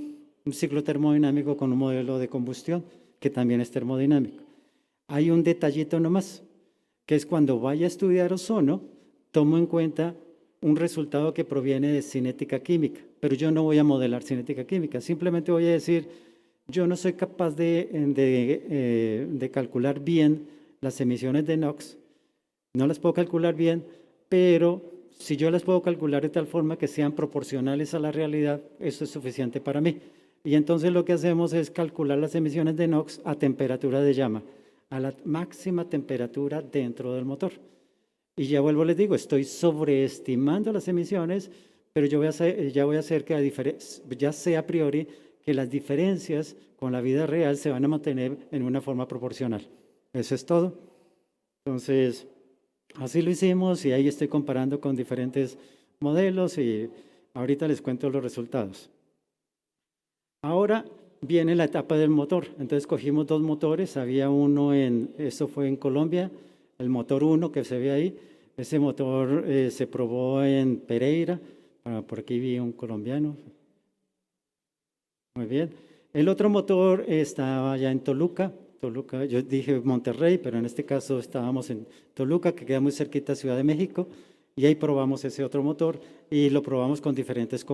Speaker 11: un ciclo termodinámico con un modelo de combustión, que también es termodinámico. Hay un detallito nomás, que es cuando vaya a estudiar ozono, tomo en cuenta un resultado que proviene de cinética química, pero yo no voy a modelar cinética química, simplemente voy a decir, yo no soy capaz de calcular bien las emisiones de NOx, no las puedo calcular bien, pero si yo las puedo calcular de tal forma que sean proporcionales a la realidad, eso es suficiente para mí. Y entonces lo que hacemos es calcular las emisiones de NOx a temperatura de llama, a la máxima temperatura dentro del motor. Y ya vuelvo, les digo, estoy sobreestimando las emisiones, pero ya voy a hacer que ya sé a priori que las diferencias con la vida real se van a mantener en una forma proporcional. Eso es todo. Entonces, así lo hicimos y ahí estoy comparando con diferentes modelos y ahorita les cuento los resultados. Ahora viene la etapa del motor. Entonces cogimos dos motores, había uno eso fue en Colombia, el motor 1 que se ve ahí. Ese motor se probó en Pereira, por aquí vi un colombiano. Muy bien. El otro motor estaba allá en Toluca, yo dije Monterrey, pero en este caso estábamos en Toluca, que queda muy cerquita de Ciudad de México, y ahí probamos ese otro motor y lo probamos con diferentes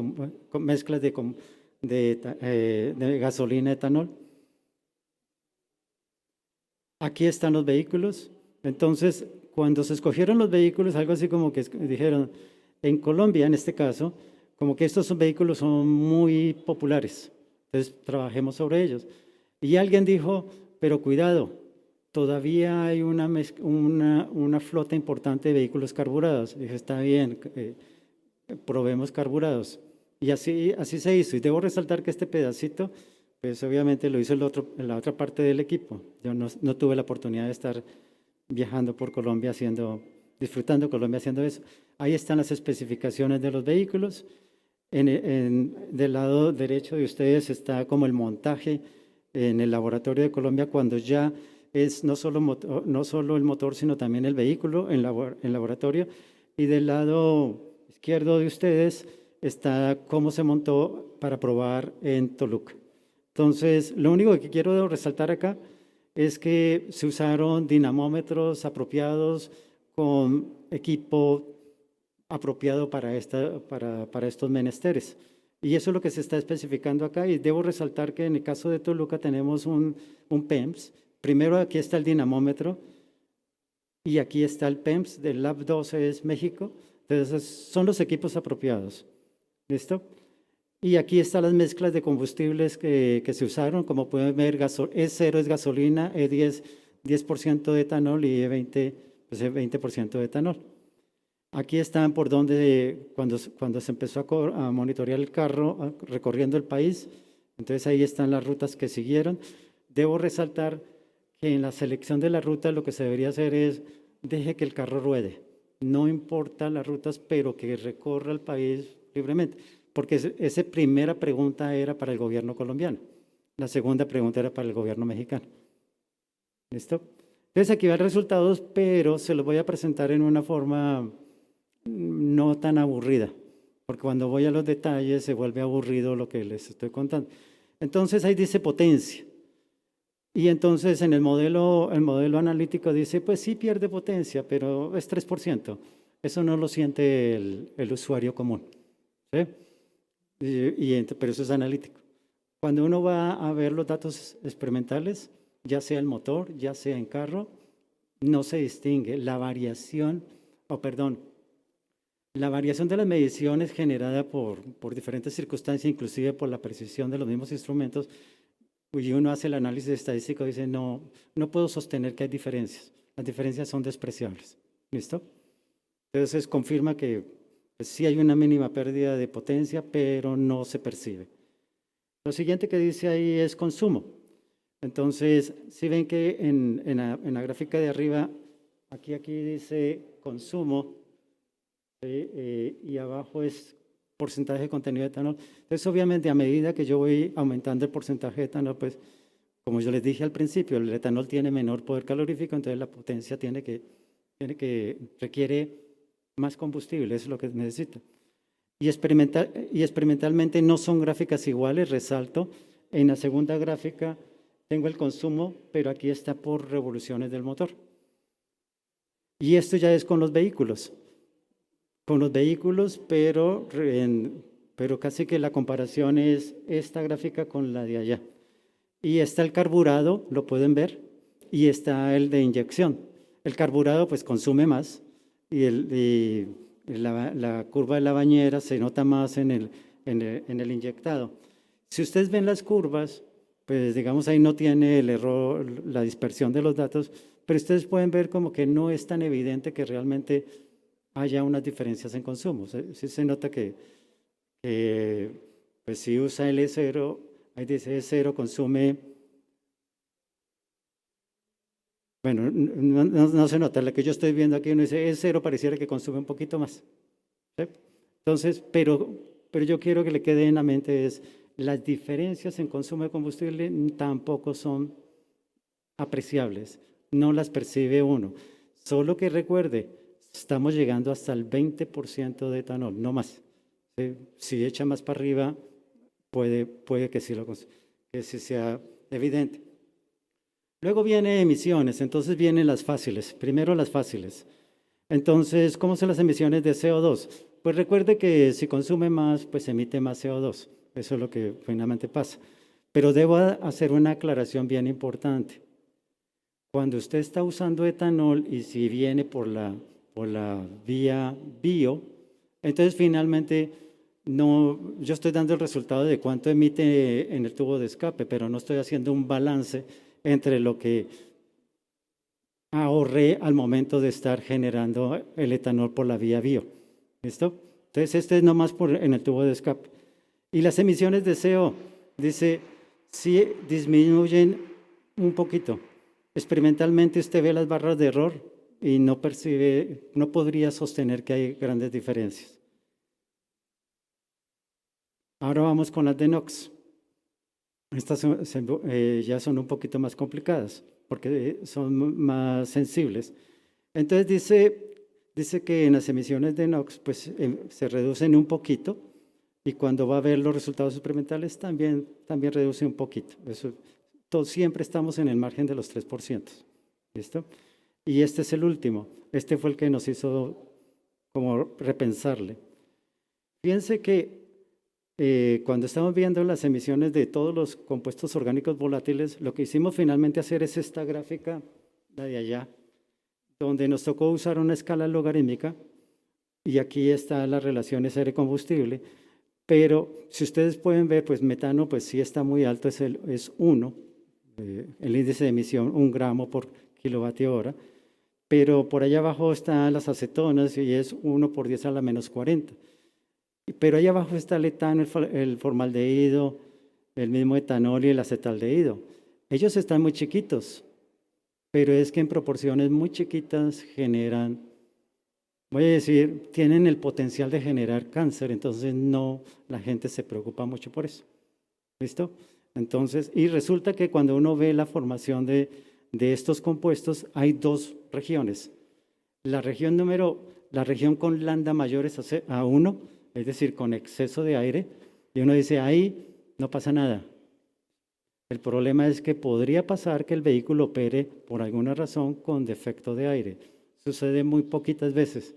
Speaker 11: mezclas de gasolina, etanol. Aquí están los vehículos. Entonces, cuando se escogieron los vehículos, algo así como que dijeron, en Colombia, en este caso, como que estos vehículos son muy populares, entonces trabajemos sobre ellos. Y alguien dijo, pero cuidado, todavía hay una flota importante de vehículos carburados. Dije, está bien, probemos carburados. Y así se hizo. Y debo resaltar que este pedacito, pues obviamente lo hizo la otra parte del equipo. Yo no tuve la oportunidad de estar viajando por Colombia disfrutando Colombia haciendo eso. Ahí están las especificaciones de los vehículos. Del lado derecho de ustedes está como el montaje en el laboratorio de Colombia cuando ya es no solo el motor, sino también el vehículo en laboratorio. Y del lado izquierdo de ustedes está cómo se montó para probar en Toluca. Entonces, lo único que quiero resaltar acá es que se usaron dinamómetros apropiados con equipo apropiado para estos menesteres. Y eso es lo que se está especificando acá. Y debo resaltar que en el caso de Toluca tenemos un PEMS. Primero aquí está el dinamómetro y aquí está el PEMS del Lab 12 es México. Entonces son los equipos apropiados. ¿Listo? Y aquí están las mezclas de combustibles que se usaron. Como pueden ver, E0 es gasolina, E10 10% de etanol y E20 pues 20% de etanol. Aquí están por donde, cuando se empezó a monitorear el carro recorriendo el país. Entonces ahí están las rutas que siguieron. Debo resaltar que en la selección de la ruta lo que se debería hacer es deje que el carro ruede. No importa las rutas, pero que recorra el país libremente. Porque esa primera pregunta era para el gobierno colombiano. La segunda pregunta era para el gobierno mexicano. ¿Listo? Entonces aquí van resultados, pero se los voy a presentar en una forma no tan aburrida, porque cuando voy a los detalles se vuelve aburrido lo que les estoy contando. Entonces ahí dice potencia. Y entonces en el modelo analítico dice, pues sí pierde potencia, pero es 3%. Eso no lo siente el usuario común, ¿sí? Pero eso es analítico. Cuando uno va a ver los datos experimentales, ya sea el motor, ya sea en carro, no se distingue la variación, la variación de las mediciones generada por diferentes circunstancias, inclusive por la precisión de los mismos instrumentos, y uno hace el análisis estadístico y dice, no puedo sostener que hay diferencias. Las diferencias son despreciables. ¿Listo? Entonces confirma que pues, sí hay una mínima pérdida de potencia, pero no se percibe. Lo siguiente que dice ahí es consumo. Entonces, si ven que en la gráfica de arriba, aquí dice consumo, ¿sí? Y abajo es porcentaje de contenido de etanol. Entonces, obviamente, a medida que yo voy aumentando el porcentaje de etanol, pues, como yo les dije al principio, el etanol tiene menor poder calorífico, entonces la potencia requiere más combustible, eso es lo que necesita. Y experimentalmente no son gráficas iguales, resalto. En la segunda gráfica tengo el consumo, pero aquí está por revoluciones del motor. Y esto ya es con los vehículos. Con los vehículos, pero casi que la comparación es esta gráfica con la de allá. Y está el carburado, lo pueden ver, y está el de inyección. El carburado pues consume más y la curva de la bañera se nota más en el inyectado. Si ustedes ven las curvas, pues digamos ahí no tiene el error, la dispersión de los datos, pero ustedes pueden ver como que no es tan evidente que realmente haya unas diferencias en consumo. Sí se nota que pues si usa el E0, ahí dice E0 consume, bueno, no se nota, la que yo estoy viendo aquí uno dice E0 pareciera que consume un poquito más. ¿Sí? Entonces, pero yo quiero que le quede en la mente es, las diferencias en consumo de combustible tampoco son apreciables, no las percibe uno. Solo que recuerde, estamos llegando hasta el 20% de etanol, no más. ¿Sí? Si echa más para arriba, puede que sí sea evidente. Luego viene emisiones, entonces vienen las fáciles. Primero las fáciles. Entonces, ¿cómo son las emisiones de CO2? Pues recuerde que si consume más, pues emite más CO2. Eso es lo que finalmente pasa. Pero debo hacer una aclaración bien importante. Cuando usted está usando etanol y si viene por la vía bio, entonces finalmente yo estoy dando el resultado de cuánto emite en el tubo de escape, pero no estoy haciendo un balance entre lo que ahorré al momento de estar generando el etanol por la vía bio. ¿Listo? Entonces este es nomás en el tubo de escape. Y las emisiones de CO, dice, sí disminuyen un poquito. Experimentalmente usted ve las barras de error y no podría sostener que hay grandes diferencias. Ahora vamos con las de NOx. Estas ya son un poquito más complicadas porque son más sensibles. Entonces dice que en las emisiones de NOx pues, se reducen un poquito y cuando va a ver los resultados experimentales también reduce un poquito. Siempre estamos en el margen de los 3%. ¿Listo? Y este es el último. Este fue el que nos hizo como repensarle. Fíjense que cuando estamos viendo las emisiones de todos los compuestos orgánicos volátiles, lo que hicimos finalmente hacer es esta gráfica, la de allá, donde nos tocó usar una escala logarítmica y aquí está las relaciones aire-combustible, pero si ustedes pueden ver, pues metano pues sí está muy alto, es 1, el índice de emisión, 1 gramo por kilovatio hora, pero por allá abajo están las acetonas y es 1 por 10 a la menos 40. Pero allá abajo está el etano, el formaldehído, el mismo etanol y el acetaldehído. Ellos están muy chiquitos, pero es que en proporciones muy chiquitas generan, voy a decir, tienen el potencial de generar cáncer, entonces la gente se preocupa mucho por eso. ¿Listo? Entonces, y resulta que cuando uno ve la formación de estos compuestos, hay 2 regiones. La región número la región con lambda mayores a 1, es decir, con exceso de aire, y uno dice, ahí no pasa nada. El problema es que podría pasar que el vehículo opere por alguna razón con defecto de aire. Sucede muy poquitas veces,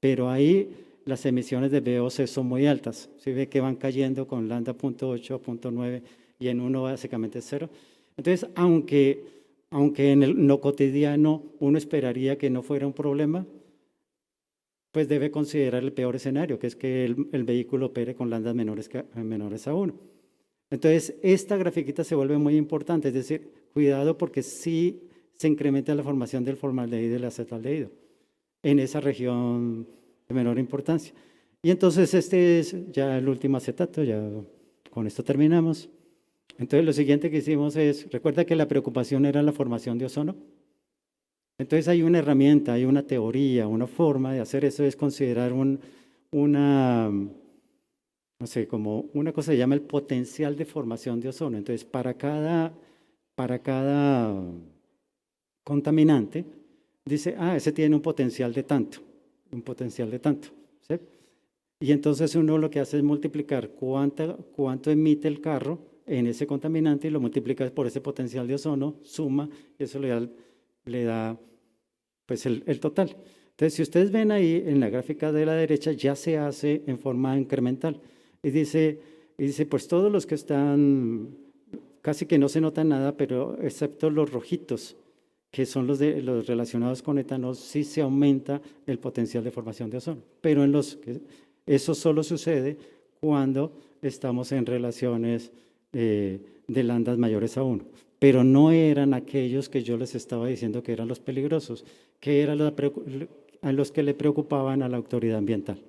Speaker 11: pero ahí las emisiones de VOC son muy altas. Se ve que van cayendo con lambda 0.8 a 0.9 y en 1 básicamente 0. Entonces, aunque en lo cotidiano uno esperaría que no fuera un problema, pues debe considerar el peor escenario, que es que el vehículo opere con lambdas menores a 1. Entonces, esta grafiquita se vuelve muy importante, es decir, cuidado porque sí se incrementa la formación del formaldehído y del acetaldehído en esa región de menor importancia. Y entonces este es ya el último acetato, ya con esto terminamos. Entonces lo siguiente que hicimos es, recuerda que la preocupación era la formación de ozono. Entonces hay una herramienta, hay una teoría, una forma de hacer eso, es considerar una, no sé, como una cosa que se llama el potencial de formación de ozono. Entonces para cada contaminante, dice, ese tiene un potencial de tanto, ¿sí? Y entonces uno lo que hace es multiplicar cuánto emite el carro en ese contaminante y lo multiplica por ese potencial de ozono, suma, y eso le da pues el total. Entonces, si ustedes ven ahí en la gráfica de la derecha, ya se hace en forma incremental. Y dice, pues todos los que están, casi que no se nota nada, pero excepto los rojitos, que son los relacionados con etanol, sí se aumenta el potencial de formación de ozono. Pero eso solo sucede cuando estamos en relaciones de lambdas mayores a 1. Pero no eran aquellos que yo les estaba diciendo que eran los peligrosos, que eran a los que le preocupaban a la autoridad ambiental.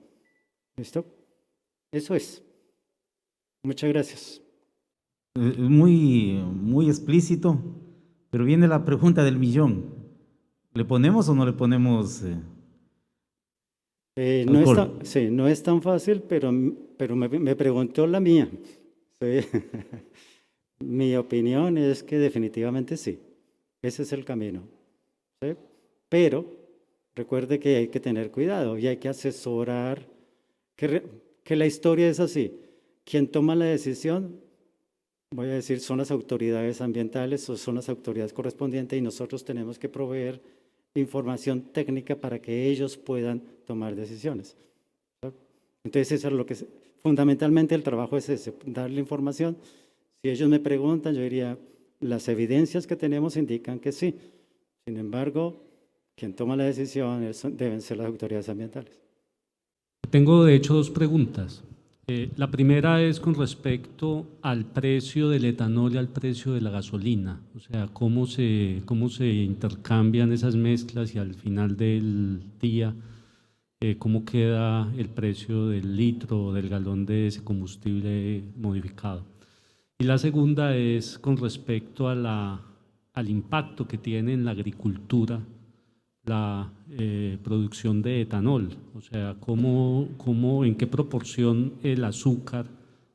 Speaker 11: ¿Listo? Eso es. Muchas gracias.
Speaker 5: Muy, muy explícito, pero viene la pregunta del millón. ¿Le ponemos o no le ponemos
Speaker 11: no es tan fácil, pero me preguntó la mía. Sí. Mi opinión es que definitivamente sí. Ese es el camino. ¿Sí? Pero recuerde que hay que tener cuidado y hay que asesorar, que la historia es así. Quien toma la decisión, voy a decir, son las autoridades ambientales o son las autoridades correspondientes y nosotros tenemos que proveer información técnica para que ellos puedan tomar decisiones. ¿Sí? Entonces, eso es lo que fundamentalmente el trabajo es ese, darle información. Si ellos me preguntan, yo diría, las evidencias que tenemos indican que sí. Sin embargo, quien toma la decisión deben ser las autoridades ambientales.
Speaker 9: Tengo, de hecho, dos preguntas. La primera es con respecto al precio del etanol y al precio de la gasolina. O sea, cómo se intercambian esas mezclas y al final del día, cómo queda el precio del litro o del galón de ese combustible modificado. Y la segunda es con respecto a al impacto que tiene en la agricultura la producción de etanol. O sea, en qué proporción el azúcar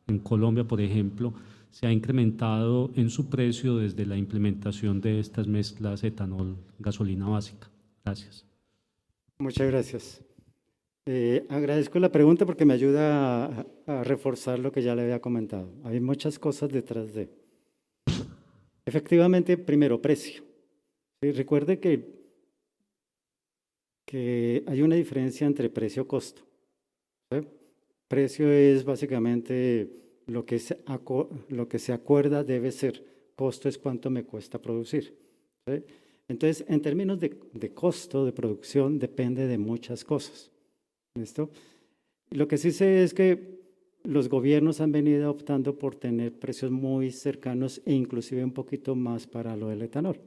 Speaker 9: en Colombia, por ejemplo, se ha incrementado en su precio desde la implementación de estas mezclas etanol-gasolina básica. Gracias.
Speaker 11: Muchas gracias. Agradezco la pregunta porque me ayuda a reforzar lo que ya le había comentado. Hay muchas cosas detrás de. Efectivamente, primero, precio. ¿Sí? Recuerde que hay una diferencia entre precio y costo. ¿Sí? Precio es básicamente lo que se acuerda debe ser. Costo es cuánto me cuesta producir. ¿Sí? Entonces, en términos de costo de producción, depende de muchas cosas. ¿Listo? Lo que sí sé es que los gobiernos han venido optando por tener precios muy cercanos e inclusive un poquito más para lo del etanol.